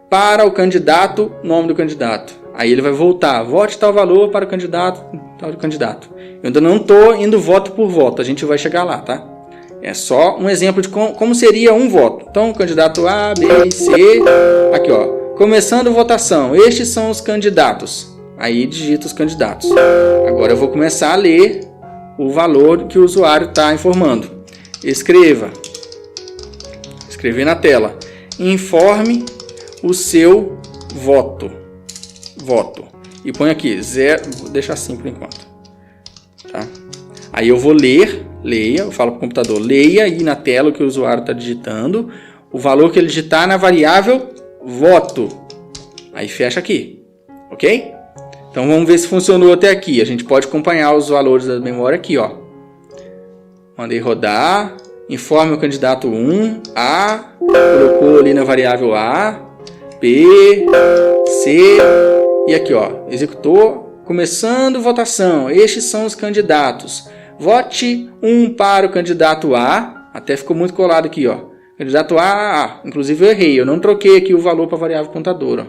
Speaker 1: para o candidato, nome do candidato. Aí ele vai voltar. Vote tal valor para o candidato, tal candidato. Eu ainda não estou indo voto por voto. A gente vai chegar lá, tá? É só um exemplo de como seria um voto. Então, candidato A, B, C. Aqui, ó. Começando a votação. Estes são os candidatos. Aí digita os candidatos. Agora eu vou começar a ler o valor que o usuário está informando. Escreva. Escrever na tela. Informe o seu voto. E põe aqui 0. Vou deixar assim por enquanto. Tá? Aí eu vou ler. Leia, eu falo para o computador, leia aí na tela o que o usuário está digitando, o valor que ele digitar na variável voto. Aí fecha aqui, ok? Então vamos ver se funcionou até aqui. A gente pode acompanhar os valores da memória aqui, ó. Mandei rodar, informe o candidato 1, A, colocou ali na variável A, B, C, e aqui, ó, executou, começando votação, estes são os candidatos. Vote 1 para o candidato A. Até ficou muito colado aqui, ó. Candidato A. Inclusive eu errei. Eu não troquei aqui o valor para a variável contadora.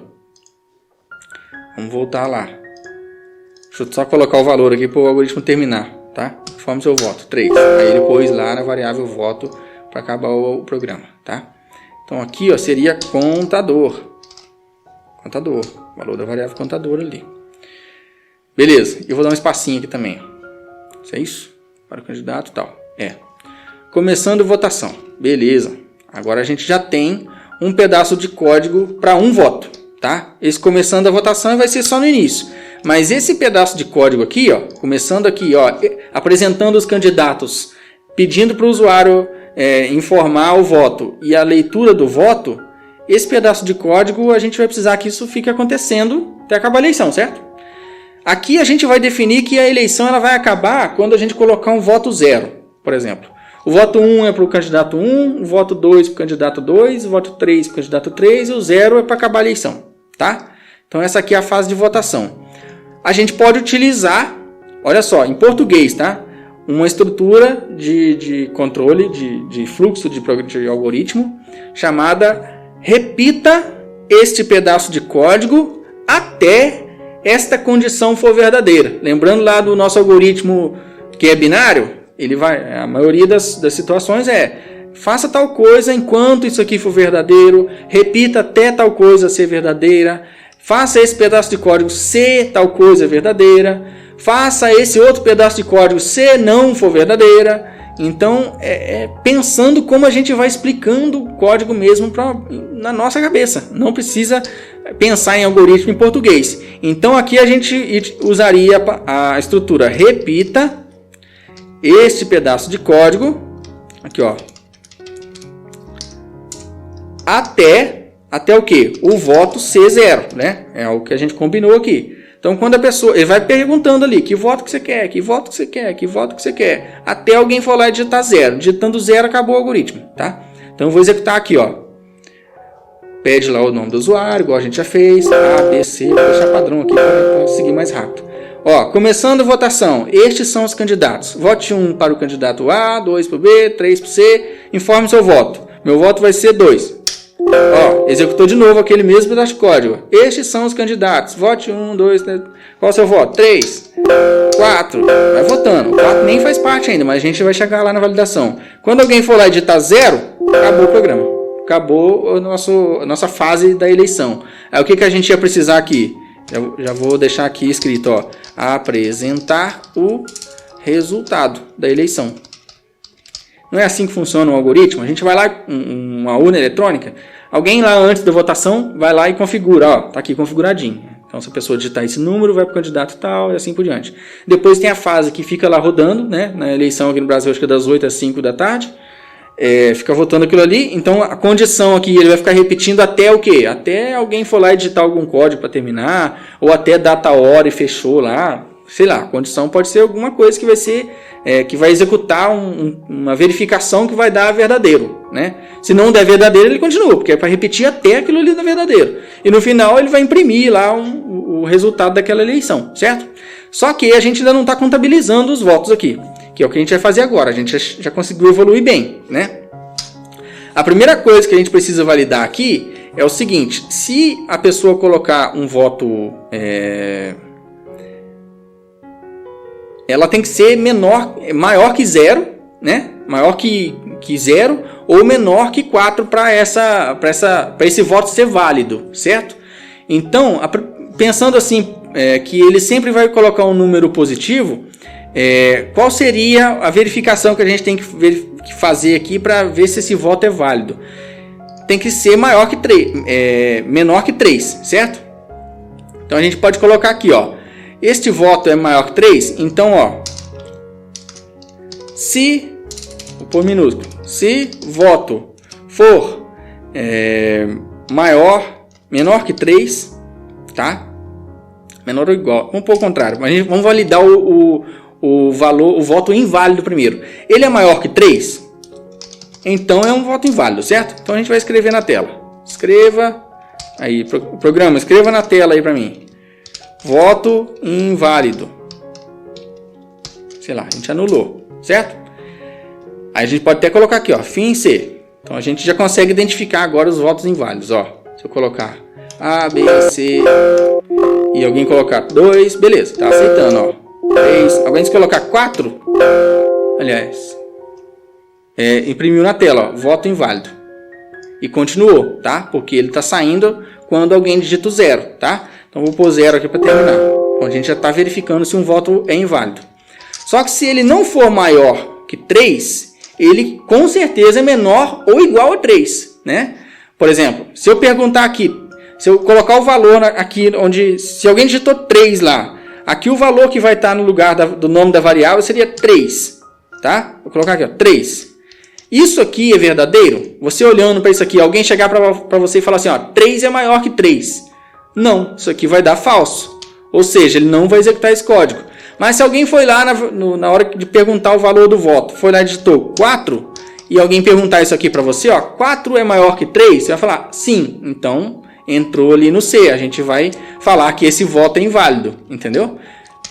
Speaker 1: Vamos voltar lá. Deixa eu só colocar o valor aqui para o algoritmo terminar, tá? Informe seu voto. 3. Aí ele pôs lá na variável voto para acabar o programa, tá? Então aqui, ó, seria contador. Contador. Valor da variável contador ali. Beleza. Eu vou dar um espacinho aqui também. Isso é isso? Para o candidato e tal. Começando votação. Beleza. Agora a gente já tem um pedaço de código para um voto, tá? Esse começando a votação vai ser só no início. Mas esse pedaço de código aqui, ó, começando aqui, ó, apresentando os candidatos, pedindo para o usuário informar o voto e a leitura do voto, esse pedaço de código a gente vai precisar que isso fique acontecendo até acabar a eleição, certo? Aqui a gente vai definir que a eleição ela vai acabar quando a gente colocar um voto 0, por exemplo. O voto 1 é para o candidato 1, o voto 2 para o candidato 2, o voto 3 para o candidato 3 e o 0 é para acabar a eleição, tá? Então essa aqui é a fase de votação. A gente pode utilizar, olha só, em português, tá? Uma estrutura de controle, de fluxo de algoritmo, chamada repita este pedaço de código até esta condição for verdadeira. Lembrando lá do nosso algoritmo que é binário, a maioria das situações faça tal coisa enquanto isso aqui for verdadeiro, repita até tal coisa ser verdadeira, faça esse pedaço de código se tal coisa é verdadeira, faça esse outro pedaço de código se não for verdadeira, Então, pensando como a gente vai explicando o código mesmo na nossa cabeça. Não precisa pensar em algoritmo em português. Então, aqui a gente usaria a estrutura repita este pedaço de código, aqui ó, até o que? O voto C0, né? É o que a gente combinou aqui. Então, quando a pessoa, ele vai perguntando ali, que voto que você quer, que voto que você quer, que voto que você quer, até alguém for lá e digitar 0. Digitando 0, acabou o algoritmo, tá? Então, eu vou executar aqui, ó. Pede lá o nome do usuário, igual a gente já fez, A, B, C, vou deixar padrão aqui para seguir mais rápido. Ó, começando a votação, estes são os candidatos. Vote 1 para o candidato A, 2 para o B, 3 para o C, informe seu voto. Meu voto vai ser 2. Ó, executou de novo aquele mesmo pedaço de código. Estes são os candidatos. Vote 1, 2, 3. Qual é o seu voto? 3, 4. Vai votando. O 4 nem faz parte ainda, mas a gente vai chegar lá na validação. Quando alguém for lá e digitar 0, acabou o programa. Acabou a nossa fase da eleição. Aí o que a gente ia precisar aqui? Já vou deixar aqui escrito, ó. Apresentar o resultado da eleição. Não é assim que funciona o algoritmo. A gente vai lá, uma urna eletrônica, alguém lá antes da votação vai lá e configura, ó, tá aqui configuradinho. Então, se a pessoa digitar esse número, vai para o candidato tal e assim por diante. Depois tem a fase que fica lá rodando, né? Na eleição aqui no Brasil, acho que é das 8 às 5 da tarde. Fica votando aquilo ali. Então, a condição aqui, ele vai ficar repetindo até o quê? Até alguém for lá e digitar algum código para terminar, ou até data hora e fechou lá. Sei lá, a condição pode ser alguma coisa que vai ser que vai executar uma verificação que vai dar verdadeiro, né? Se não der verdadeiro, ele continua, porque é para repetir até aquilo ali dar verdadeiro. E no final ele vai imprimir lá o resultado daquela eleição, certo? Só que a gente ainda não está contabilizando os votos aqui, que é o que a gente vai fazer agora. A gente já conseguiu evoluir bem, né? A primeira coisa que a gente precisa validar aqui é o seguinte: se a pessoa colocar um voto ela tem que ser maior que 0, né? Maior que 0 ou menor que 4 para esse voto ser válido, certo? Então, pensando assim, que ele sempre vai colocar um número positivo, qual seria a verificação que a gente tem que fazer aqui para ver se esse voto é válido? Tem que ser menor que 3, certo? Então a gente pode colocar aqui, ó. Este voto é maior que 3, então, ó, vou pôr minúsculo, se voto for menor que 3, tá? Menor ou igual, vamos pôr o contrário, mas vamos validar o valor, o voto inválido primeiro. Ele é maior que 3, então é um voto inválido, certo? Então a gente vai escrever na tela. Escreva aí, programa, escreva na tela aí para mim. Voto inválido. Sei lá, a gente anulou, certo? Aí a gente pode até colocar aqui, ó, fim C. Então a gente já consegue identificar agora os votos inválidos, ó. Se eu colocar A, B, C e alguém colocar 2, beleza, tá aceitando, ó. 3, alguém se colocar 4, aliás, imprimiu na tela, ó, voto inválido. E continuou, tá? Porque ele tá saindo quando alguém digita o 0, tá? Então vou pôr 0 aqui para terminar. Então a gente já está verificando se um voto é inválido. Só que se ele não for maior que 3, ele com certeza é menor ou igual a 3, né? Por exemplo, se eu perguntar aqui, se eu colocar o valor aqui onde, se alguém digitou 3 lá, aqui o valor que vai estar no lugar do nome da variável seria 3, tá? Vou colocar aqui, ó, 3. Isso aqui é verdadeiro? Você olhando para isso aqui, alguém chegar para você e falar assim, ó, 3 é maior que 3. Não, isso aqui vai dar falso. Ou seja, ele não vai executar esse código. Mas se alguém foi lá na hora de perguntar o valor do voto, foi lá e digitou 4, e alguém perguntar isso aqui para você, ó, 4 é maior que 3, você vai falar sim. Então, entrou ali no C. A gente vai falar que esse voto é inválido, entendeu?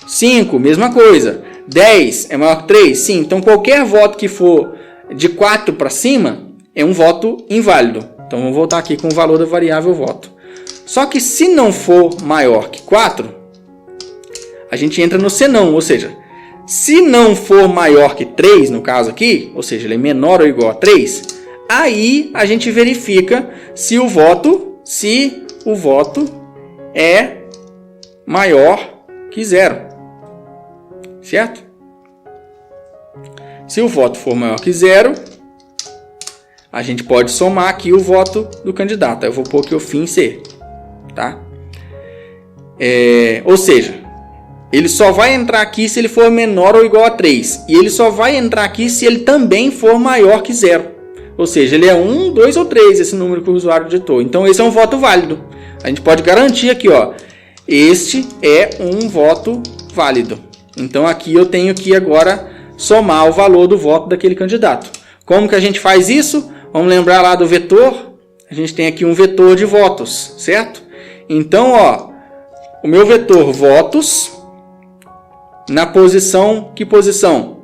Speaker 1: 5, mesma coisa. 10 é maior que 3? Sim. Então, qualquer voto que for de 4 para cima é um voto inválido. Então, vamos voltar aqui com o valor da variável voto. Só que se não for maior que 4, a gente entra no senão, ou seja, se não for maior que 3, no caso aqui, ou seja, ele é menor ou igual a 3, aí a gente verifica se o voto é maior que 0, certo? Se o voto for maior que 0, a gente pode somar aqui o voto do candidato. Eu vou pôr aqui o fim C, tá? Ou seja, ele só vai entrar aqui se ele for menor ou igual a 3. E ele só vai entrar aqui se ele também for maior que 0. Ou seja, ele é 1, 2 ou 3, esse número que o usuário digitou. Então, esse é um voto válido. A gente pode garantir aqui, ó, este é um voto válido. Então, aqui eu tenho que agora somar o valor do voto daquele candidato. Como que a gente faz isso? Vamos lembrar lá do vetor. A gente tem aqui um vetor de votos, certo? Então, ó, o meu vetor votos, na posição, que posição?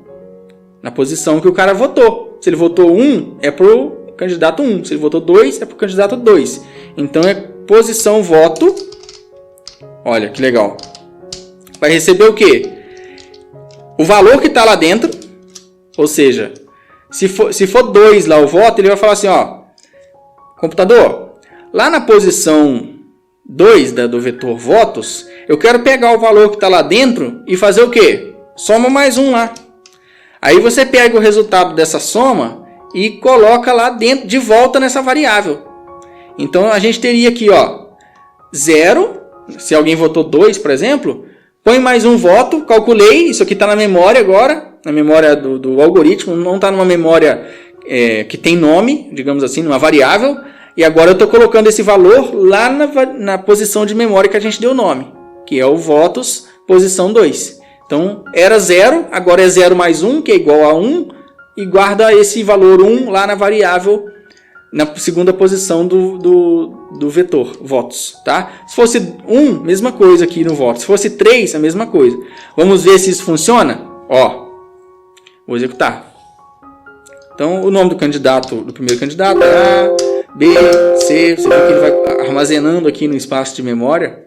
Speaker 1: Na posição que o cara votou. Se ele votou 1, é para o candidato 1. Se ele votou 2, é para o candidato 2. Então, é posição voto. Olha, que legal. Vai receber o quê? O valor que está lá dentro. Ou seja, se for 2 lá o voto, ele vai falar assim, ó, computador, lá na posição 2 do vetor votos, eu quero pegar o valor que está lá dentro e fazer o quê? Soma mais 1 lá. Aí você pega o resultado dessa soma e coloca lá dentro, de volta nessa variável. Então, a gente teria aqui, ó, 0, se alguém votou 2, por exemplo, põe mais um voto, calculei, isso aqui está na memória agora, na memória do algoritmo, não está numa memória que tem nome, digamos assim, numa variável, e agora eu estou colocando esse valor lá na posição de memória que a gente deu nome, que é o votos, posição 2. Então, era 0, agora é 0 mais 1, que é igual a 1, e guarda esse valor 1 lá na variável, na segunda posição do vetor, votos. Tá? Se fosse 1, mesma coisa aqui no voto. Se fosse 3, a mesma coisa. Vamos ver se isso funciona? Ó, vou executar. Então, o nome do candidato, do primeiro candidato é A, B, C. Você vê que ele vai armazenando aqui no espaço de memória,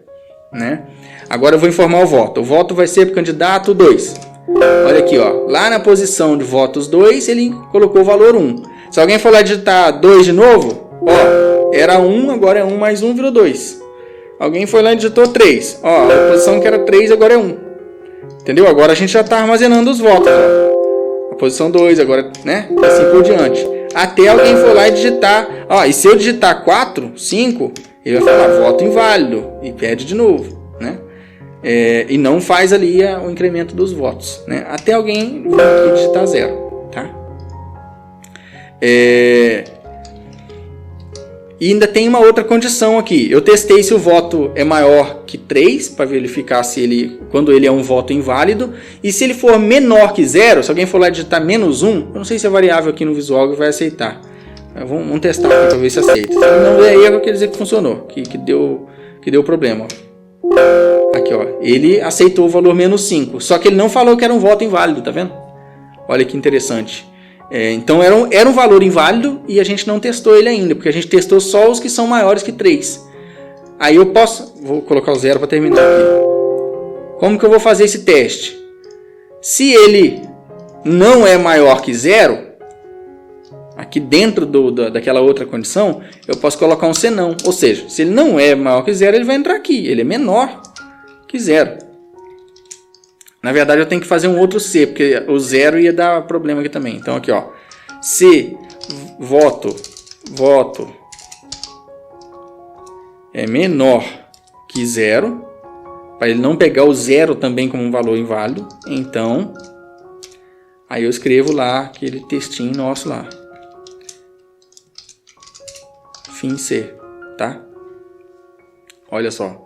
Speaker 1: né? Agora eu vou informar o voto. O voto vai ser para o candidato 2. Olha aqui, ó. Lá na posição de votos 2, ele colocou o valor 1. Se alguém for lá digitar 2 de novo, ó, era 1, agora é 1 mais 1, virou 2. Alguém foi lá e digitou 3. Ó, a posição que era 3, agora é 1. Entendeu? Agora a gente já está armazenando os votos. Ó. A posição 2, agora, né? Assim por diante. Até alguém for lá e digitar. Ó, e se eu digitar 4, 5, ele vai falar voto inválido. E pede de novo, né? E não faz ali o incremento dos votos, né? Até alguém vir aqui digitar 0, tá? E ainda tem uma outra condição aqui. Eu testei se o voto é maior que 3 para verificar se quando ele é um voto inválido, e se ele for menor que 0, se alguém for lá digitar menos 1, eu não sei se a variável aqui no Visual vai aceitar. Vamos testar aqui para ver se aceita. Se não der erro, quer dizer que funcionou, que deu problema. Aqui, ó, ele aceitou o valor menos 5, só que ele não falou que era um voto inválido, tá vendo? Olha que interessante. Então era um valor inválido e a gente não testou ele ainda, porque a gente testou só os que são maiores que 3. Aí eu vou colocar o 0 para terminar aqui. Como que eu vou fazer esse teste? Se ele não é maior que 0, aqui dentro daquela outra condição, eu posso colocar um senão. Ou seja, se ele não é maior que 0, ele vai entrar aqui. Ele é menor que 0. Na verdade, eu tenho que fazer um outro C, porque o 0 ia dar problema aqui também. Então, aqui, ó. Se voto é menor que 0, para ele não pegar o 0 também como um valor inválido, então, aí eu escrevo lá aquele textinho nosso lá. Fim C, tá? Olha só.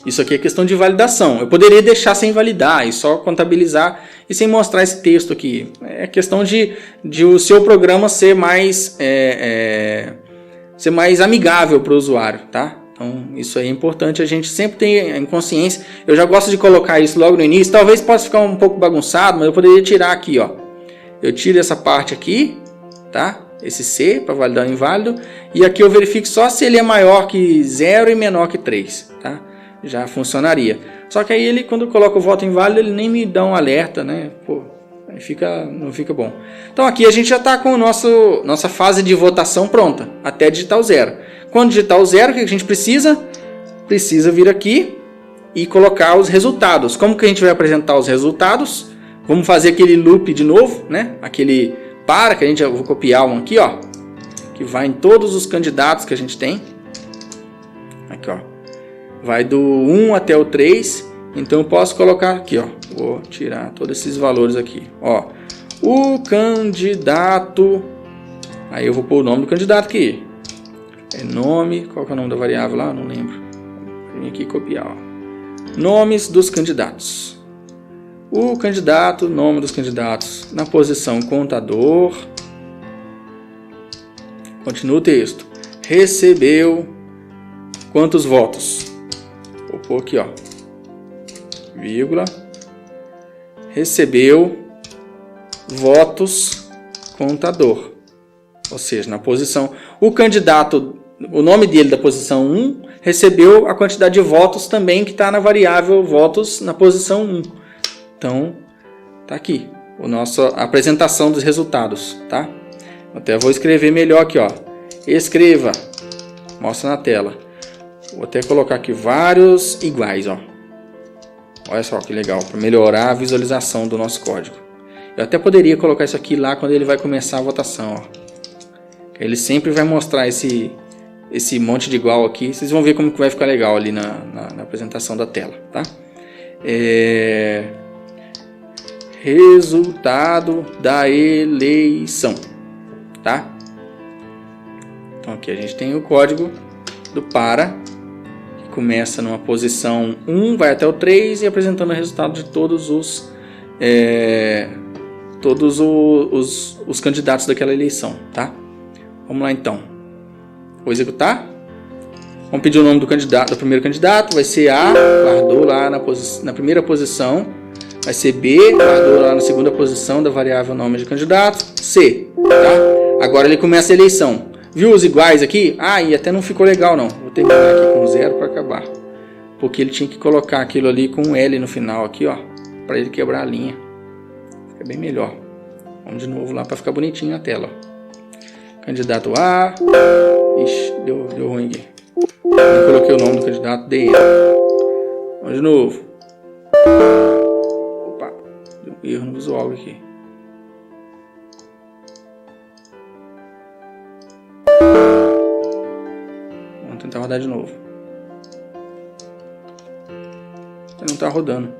Speaker 1: Isso aqui é questão de validação. Eu poderia deixar sem validar e só contabilizar e sem mostrar esse texto aqui. É questão de o seu programa ser mais amigável para o usuário, tá? Então, isso aí é importante. A gente sempre tem em consciência. Eu já gosto de colocar isso logo no início. Talvez possa ficar um pouco bagunçado, mas eu poderia tirar aqui, ó. Eu tiro essa parte aqui, tá? Esse C para validar o inválido. E aqui eu verifico só se ele é maior que 0 e menor que 3, tá? Já funcionaria. Só que aí ele, quando coloca o voto inválido, ele nem me dá um alerta, né? Pô, aí não fica bom. Então aqui a gente já está com nossa fase de votação pronta, até digitar o 0. Quando digitar o 0, o que a gente precisa? Precisa vir aqui e colocar os resultados. Como que a gente vai apresentar os resultados? Vamos fazer aquele loop de novo, né? Aquele para, que eu vou copiar um aqui, ó. Que vai em todos os candidatos que a gente tem. Aqui, ó. Vai do 1 até o 3. Então eu posso colocar aqui, ó. Vou tirar todos esses valores aqui, ó. O candidato. Aí eu vou pôr o nome do candidato aqui. É nome. Qual que é o nome da variável lá? Não lembro. Vou vir aqui copiar, ó. Nomes dos candidatos. O candidato, nome dos candidatos. Na posição contador. Continua o texto. Recebeu quantos votos? Vou pôr aqui, ó. Vírgula. Recebeu votos contador. Ou seja, na posição... O candidato, o nome dele da posição 1, recebeu a quantidade de votos também que está na variável votos na posição 1. Então, tá aqui a nossa apresentação dos resultados, tá? Até vou escrever melhor aqui, ó. Escreva. Mostra na tela. Vou até colocar aqui vários iguais, ó. Olha só que legal, para melhorar a visualização do nosso código. Eu até poderia colocar isso aqui lá quando ele vai começar a votação, ó. Ele sempre vai mostrar esse monte de igual aqui. Vocês vão ver como que vai ficar legal ali na apresentação da tela, tá? Resultado da eleição, tá? Então aqui a gente tem o código do para, que começa numa posição 1, vai até o 3 e apresentando o resultado de todos os candidatos daquela eleição, tá? Vamos lá então. Vou executar. Vamos pedir o nome do candidato, do primeiro candidato. Vai ser A, guardou lá na primeira posição. Vai ser B, guardou lá na segunda posição da variável nome de candidato. C, tá? Agora ele começa a eleição. Viu os iguais aqui? Ah, e até não ficou legal não. Vou terminar aqui com 0 para acabar. Porque ele tinha que colocar aquilo ali com um L no final aqui, ó. Para ele quebrar a linha. Fica bem melhor. Vamos de novo lá para ficar bonitinho na tela, ó. Candidato A. Ixi, deu ruim aqui. Eu coloquei o nome do candidato, dei erro. Vamos de novo. Opa, deu um erro no visual aqui. Vamos tentar rodar de novo. Não está rodando.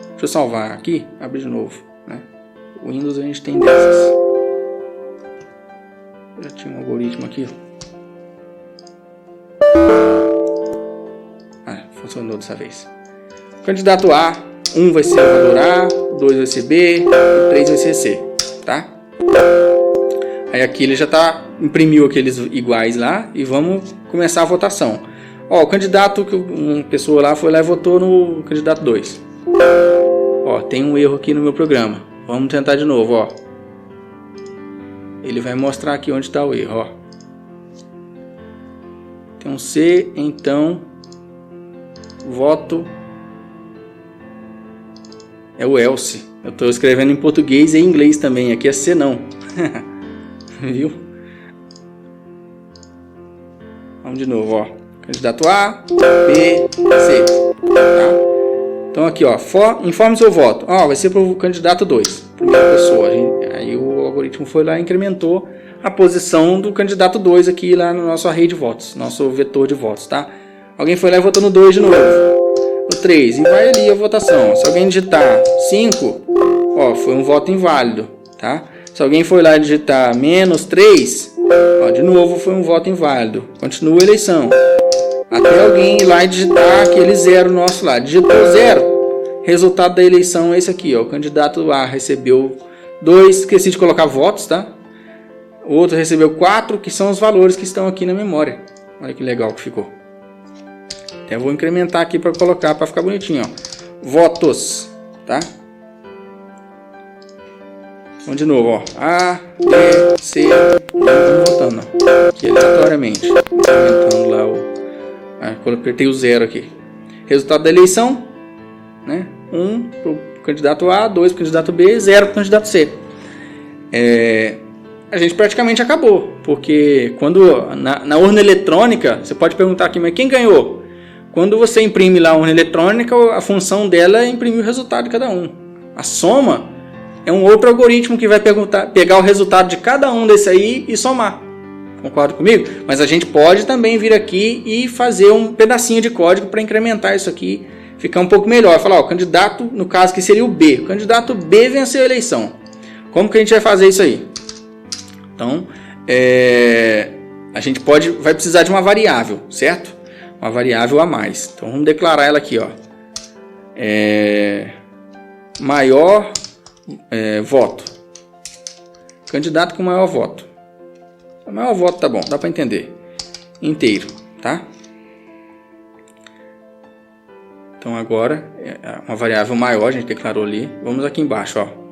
Speaker 1: Deixa eu salvar aqui, abrir de novo, né? O Windows a gente tem dessas. Já tinha um algoritmo aqui. Ah, funcionou dessa vez. Candidato A, 1 vai ser o valor A, 2 vai ser B, 3 vai ser C, tá? Aí aqui ele já imprimiu aqueles iguais lá e vamos começar a votação. Ó, o candidato, uma pessoa lá foi lá e votou no candidato 2. Ó, tem um erro aqui no meu programa. Vamos tentar de novo, ó. Ele vai mostrar aqui onde está o erro, ó. Tem um C, então voto é o else. Eu estou escrevendo em português e em inglês também. Aqui é C não. Viu? Vamos de novo, ó. Candidato A, B, C. Tá? Então aqui, ó. Informe seu voto. Ó, vai ser para o candidato 2. Primeira pessoa. Aí o algoritmo foi lá e incrementou a posição do candidato 2 aqui lá no nosso array de votos. Nosso vetor de votos, tá? Alguém foi lá e votou no 2 de novo. No 3. E vai ali a votação. Se alguém digitar 5, ó, foi um voto inválido, tá? Se alguém foi lá e digitar -3, ó, de novo foi um voto inválido. Continua a eleição. Até alguém ir lá e digitar aquele 0 nosso lá. Digitou 0. Resultado da eleição é esse aqui, ó. O candidato A recebeu 2. Esqueci de colocar votos, tá? O outro recebeu 4, que são os valores que estão aqui na memória. Olha que legal que ficou. Até vou incrementar aqui para colocar, para ficar bonitinho, ó. Votos, tá? Vamos de novo, ó. A, B, C. Vamos votando, ó. Aqui aleatoriamente. Incrementando lá o... eu apertei o 0 aqui. Resultado da eleição, né? 1 para o candidato A, 2 para o candidato B, 0 para o candidato C. A gente praticamente acabou, porque quando na urna eletrônica, você pode perguntar aqui, mas quem ganhou? quando você imprime lá a urna eletrônica, a função dela é imprimir o resultado de cada um. A soma é um outro algoritmo que vai pegar o resultado de cada um desse aí e somar. Concorda comigo? Mas a gente pode também vir aqui e fazer um pedacinho de código para incrementar isso aqui, ficar um pouco melhor. Falar, ó, o candidato, no caso que seria o B. O candidato B venceu a eleição. Como que a gente vai fazer isso aí? Então, a gente vai precisar de uma variável, certo? Uma variável a mais. Então, vamos declarar ela aqui, ó. Maior voto. Candidato com maior voto. O maior voto tá bom, dá para entender. Inteiro, tá? Então agora, uma variável maior, a gente declarou ali. Vamos aqui embaixo, ó.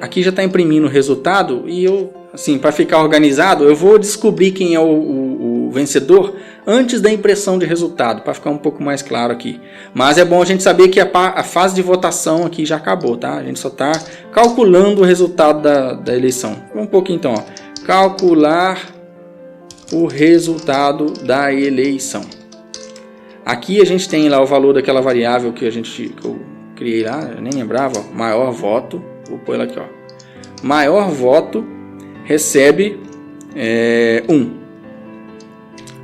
Speaker 1: Aqui já está imprimindo o resultado e eu, assim, para ficar organizado, eu vou descobrir quem é o vencedor antes da impressão de resultado, para ficar um pouco mais claro aqui. Mas é bom a gente saber que a fase de votação aqui já acabou, tá? A gente só está calculando o resultado da eleição. Um pouquinho então, ó. Calcular o resultado da eleição. Aqui a gente tem lá o valor daquela variável que eu criei lá, eu nem lembrava, ó, maior voto. Vou pôr ela aqui, ó. Maior voto recebe 1.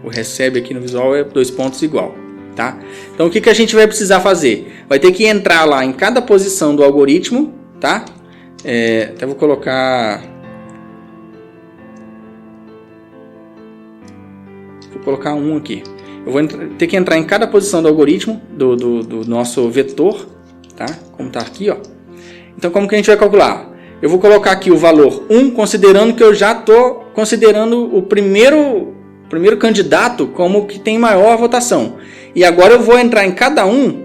Speaker 1: O recebe aqui no visual é 2 pontos igual, tá? Então o que a gente vai precisar fazer? Vai ter que entrar lá em cada posição do algoritmo, tá? Até vou colocar 1 aqui. Eu vou ter que entrar em cada posição do algoritmo do nosso vetor, tá? Como tá aqui, ó. Então como que a gente vai calcular? Eu vou colocar aqui o valor 1, considerando que eu já estou considerando o primeiro candidato como que tem maior votação. E agora eu vou entrar em cada um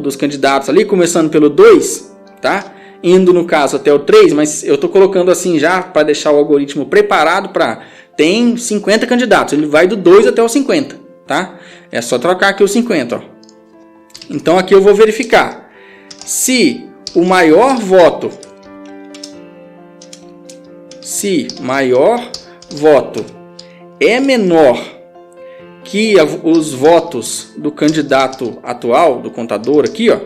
Speaker 1: dos candidatos ali, começando pelo 2, tá? Indo no caso até o 3, mas eu estou colocando assim já para deixar o algoritmo preparado para... Tem 50 candidatos, ele vai do 2 até o 50, tá? É só trocar aqui o 50, ó. Então aqui eu vou verificar se o maior voto é menor que os votos do candidato atual, do contador aqui, ó.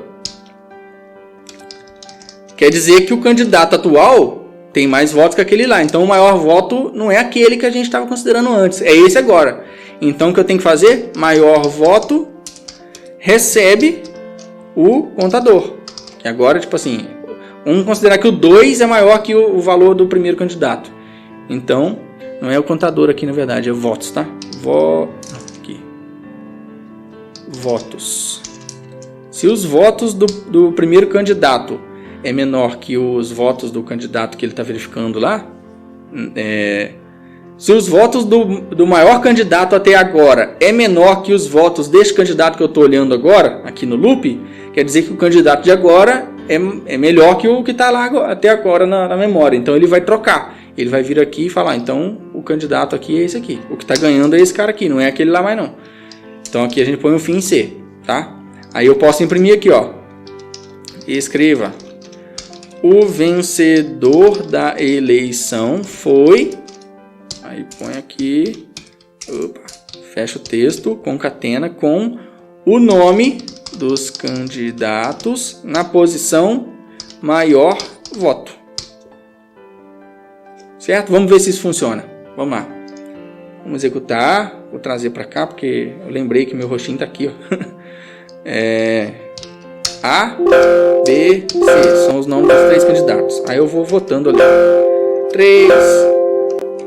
Speaker 1: Quer dizer que o candidato atual tem mais votos que aquele lá. Então o maior voto não é aquele que a gente estava considerando antes, é esse agora. Então o que eu tenho que fazer? Maior voto recebe o contador. Que agora, tipo assim, vamos considerar que o 2 é maior que o valor do primeiro candidato. Então, não é o contador aqui, na verdade, é votos, tá? Aqui. Votos. Se os votos do primeiro candidato é menor que os votos do candidato que ele está verificando lá, se os votos do maior candidato até agora é menor que os votos deste candidato que eu estou olhando agora, aqui no loop, quer dizer que o candidato de agora é melhor que o que está lá até agora na memória. Então ele vai trocar. Ele vai vir aqui e falar, então o candidato aqui é esse aqui. O que está ganhando é esse cara aqui, não é aquele lá mais não. Então aqui a gente põe um fim em C, tá? Aí eu posso imprimir aqui, ó. E escreva. O vencedor da eleição foi... Aí põe aqui... Opa, fecha o texto, concatena com o nome dos candidatos na posição maior voto. Certo? Vamos ver se isso funciona. Vamos lá. Vamos executar. Vou trazer para cá porque eu lembrei que meu roxinho está aqui, ó. A, B, C. São os nomes dos 3 candidatos. Aí eu vou votando ali. 3,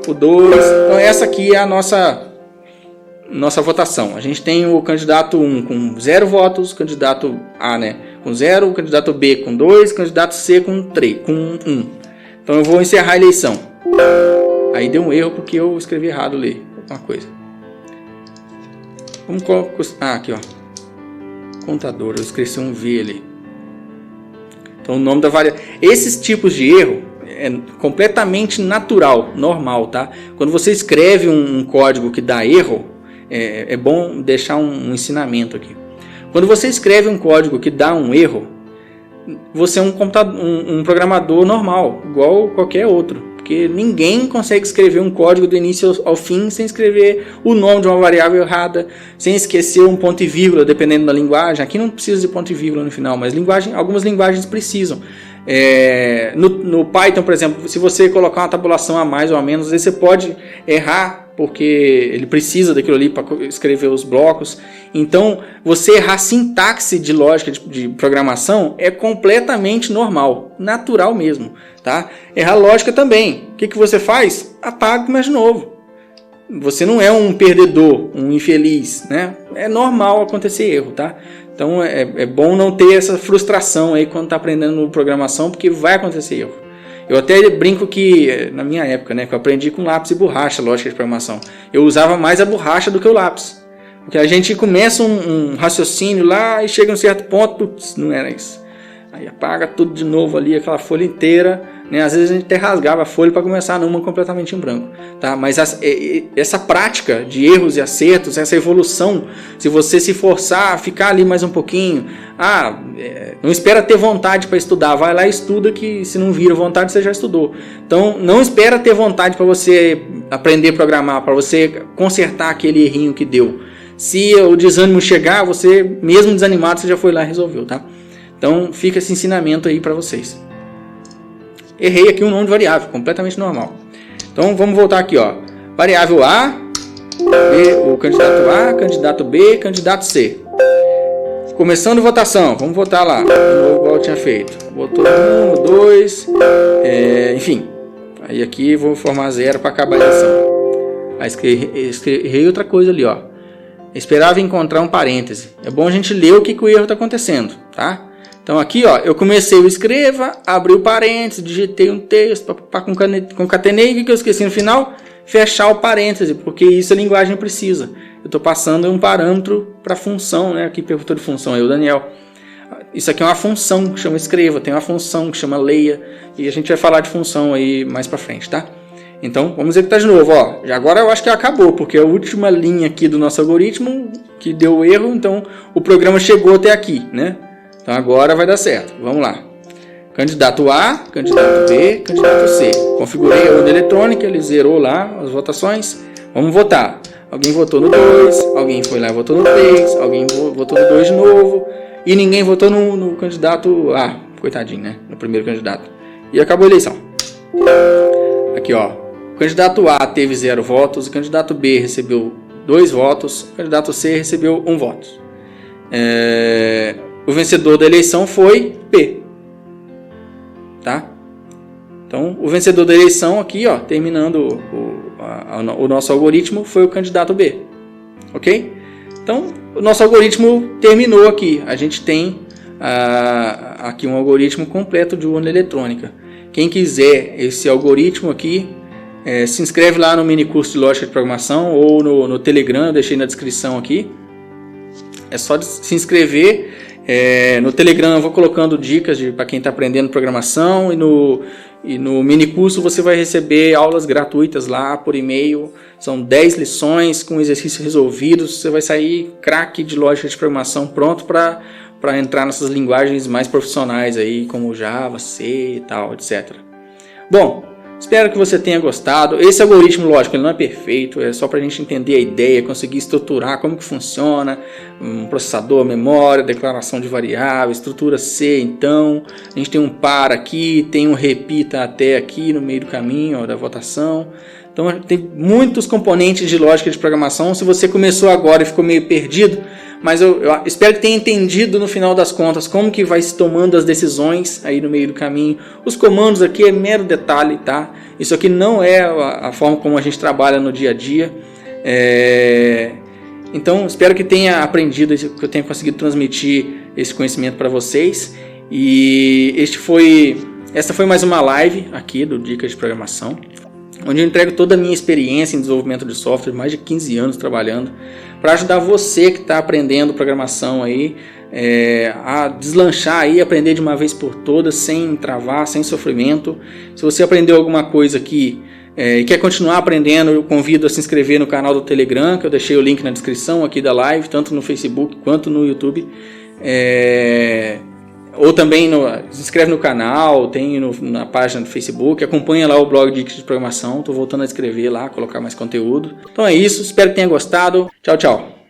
Speaker 1: o 2. Então essa aqui é a nossa votação. A gente tem o candidato 1 com 0 votos, candidato A, né, com 0, o candidato B com 2, candidato C com 3, com 1. Então eu vou encerrar a eleição. Aí deu um erro porque eu escrevi errado ali, alguma coisa. Vamos colocar aqui, ó. Contador, eu esqueci um V ali. Então o nome da variável. Esses tipos de erro é completamente natural, normal, tá? Quando você escreve um código que dá erro, é bom deixar um ensinamento aqui. Quando você escreve um código que dá um erro, você é um programador normal, igual qualquer outro. porque ninguém consegue escrever um código do início ao fim sem escrever o nome de uma variável errada, sem esquecer um ponto e vírgula, dependendo da linguagem. Aqui não precisa de ponto e vírgula no final, mas algumas linguagens precisam. No Python, por exemplo, se você colocar uma tabulação a mais ou a menos, às vezes você pode errar, porque ele precisa daquilo ali para escrever os blocos. Então, você errar sintaxe de lógica de programação é completamente normal, natural mesmo, tá? Errar lógica também. O que você faz? Apaga e começa de novo. Você não é um perdedor, um infeliz, né? É normal acontecer erro, tá? Então, é bom não ter essa frustração aí quando está aprendendo programação, porque vai acontecer erro. Eu até brinco que, na minha época, né, que eu aprendi com lápis e borracha, lógica de programação, eu usava mais a borracha do que o lápis. Porque a gente começa um raciocínio lá e chega a um certo ponto, putz, não era isso. Aí apaga tudo de novo ali, aquela folha inteira, né? Às vezes a gente até rasgava a folha para começar numa completamente em branco. Tá? Mas essa prática de erros e acertos, essa evolução, se você se forçar a ficar ali mais um pouquinho, não espera ter vontade para estudar, vai lá e estuda, que se não vira vontade você já estudou. Então não espera ter vontade para você aprender a programar, para você consertar aquele errinho que deu. Se o desânimo chegar, você mesmo desanimado, você já foi lá e resolveu, tá? Então fica esse ensinamento aí para vocês. Errei aqui um nome de variável, completamente normal. Então vamos voltar aqui, ó. Variável A, B, o candidato A, candidato B, candidato C. Começando votação, vamos votar lá, igual eu tinha feito. Botou 1, 2, enfim. Aí aqui vou formar 0 para acabar a eleição. Errei outra coisa ali, ó. Esperava encontrar um parêntese. É bom a gente ler o que o erro está acontecendo, tá? Então aqui, ó, eu comecei o escreva, abri o parêntese, digitei um texto, concatenei, o que eu esqueci no final? Fechar o parêntese, porque isso a linguagem precisa. Eu estou passando um parâmetro para a função, né? Aqui perguntou de função, aí o Daniel. Isso aqui é uma função que chama escreva, tem uma função que chama leia, e a gente vai falar de função aí mais para frente, tá? Então, vamos executar de novo, ó. Agora eu acho que acabou, porque a última linha aqui do nosso algoritmo que deu erro, então o programa chegou até aqui, né? Então agora vai dar certo. Vamos lá. Candidato A, candidato B, candidato C. Configurei a urna eletrônica, ele zerou lá as votações. Vamos votar. Alguém votou no 2, alguém foi lá e votou no 3, alguém votou no 2 de novo, e ninguém votou no candidato A. Coitadinho, né? No primeiro candidato. E acabou a eleição. Aqui, ó. O candidato A teve 0 votos, o candidato B recebeu 2 votos, o candidato C recebeu 1 voto. O vencedor da eleição foi P. Tá? Então, o vencedor da eleição aqui, ó, terminando o nosso algoritmo, foi o candidato B. Ok? Então, o nosso algoritmo terminou aqui. A gente tem aqui um algoritmo completo de urna eletrônica. Quem quiser esse algoritmo aqui, se inscreve lá no mini curso de lógica de programação ou no Telegram, eu deixei na descrição aqui. É só se inscrever. No Telegram eu vou colocando dicas para quem está aprendendo programação, e no mini curso você vai receber aulas gratuitas lá por e-mail. São 10 lições com exercícios resolvidos. Você vai sair craque de lógica de programação, pronto para entrar nessas linguagens mais profissionais aí, como Java, C e tal, etc. Bom, espero que você tenha gostado. Esse algoritmo, lógico, ele não é perfeito, é só para a gente entender a ideia, conseguir estruturar como que funciona um processador, memória, declaração de variável, estrutura C. Então, a gente tem um par aqui, tem um repita até aqui no meio do caminho, ó, da votação. Então, tem muitos componentes de lógica de programação. Se você começou agora e ficou meio perdido, mas eu espero que tenha entendido no final das contas como que vai se tomando as decisões aí no meio do caminho. Os comandos aqui é mero detalhe, tá? Isso aqui não é a forma como a gente trabalha no dia a dia. Então, espero que tenha aprendido, que eu tenha conseguido transmitir esse conhecimento para vocês. E essa foi mais uma live aqui do Dicas de Programação, onde eu entrego toda a minha experiência em desenvolvimento de software, mais de 15 anos trabalhando, para ajudar você que está aprendendo programação aí, a deslanchar aí, aprender de uma vez por todas, sem travar, sem sofrimento. Se você aprendeu alguma coisa aqui e quer continuar aprendendo, eu convido a se inscrever no canal do Telegram, que eu deixei o link na descrição aqui da live, tanto no Facebook quanto no YouTube. Ou também se inscreve no canal, tem na página do Facebook, acompanha lá o blog Dicas de Programação. Estou voltando a escrever lá, colocar mais conteúdo. Então é isso, espero que tenha gostado. Tchau, tchau.